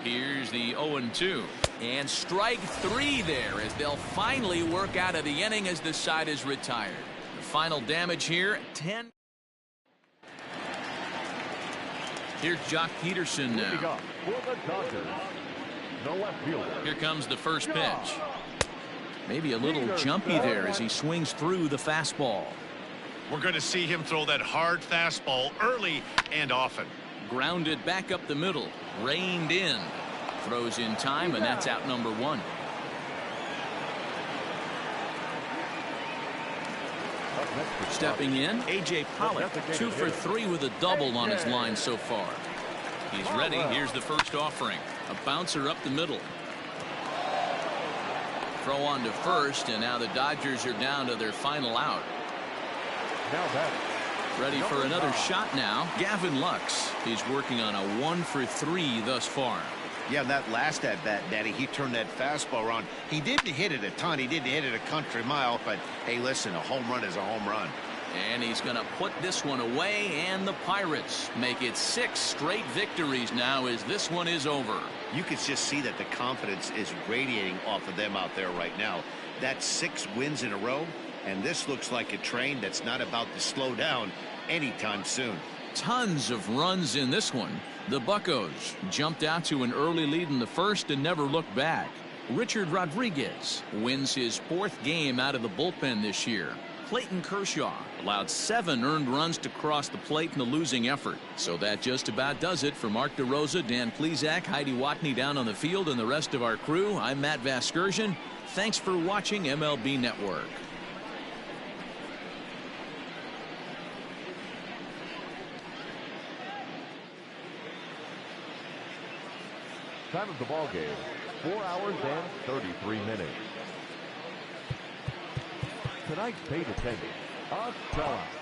[SPEAKER 1] Here's the 0-2. And strike 3 there as they'll finally work out of the inning as the side is retired. The final damage here, 10. Here's Jock Peterson now.
[SPEAKER 4] For the Dodgers, the left fielder.
[SPEAKER 1] Here comes the first pitch. Maybe a little jumpy there as he swings through the fastball.
[SPEAKER 2] We're going to see him throw that hard fastball early and often.
[SPEAKER 1] Grounded back up the middle. Reined in. Throws in time, and that's out number 1. Stepping in, A.J. Pollock, 2 for 3 with a double on his line so far. He's ready. Here's the first offering. A bouncer up the middle. Throw on to first, and now the Dodgers are down to their final out.
[SPEAKER 4] Now that.
[SPEAKER 1] Ready for another shot now. Gavin Lux. He's working on a 1 for 3 thus far.
[SPEAKER 2] Yeah, that last at bat, Daddy, he turned that fastball around. He didn't hit it a ton. He didn't hit it a country mile. But, hey, listen, a home run is a home run.
[SPEAKER 1] And he's going to put this one away, and the Pirates make it 6 straight victories now as this one is over.
[SPEAKER 2] You can just see that the confidence is radiating off of them out there right now. That's 6 wins in a row, and this looks like a train that's not about to slow down anytime soon.
[SPEAKER 1] Tons of runs in this one. The Buccos jumped out to an early lead in the first and never looked back. Richard Rodriguez wins his 4th game out of the bullpen this year. Clayton Kershaw allowed 7 earned runs to cross the plate in the losing effort. So that just about does it for Mark DeRosa, Dan Plesac, Heidi Watney down on the field, and the rest of our crew. I'm Matt Vasgersian. Thanks for watching MLB Network.
[SPEAKER 4] Time of the ball game, 4 hours and 33 minutes. Tonight's paid attendance, a sellout.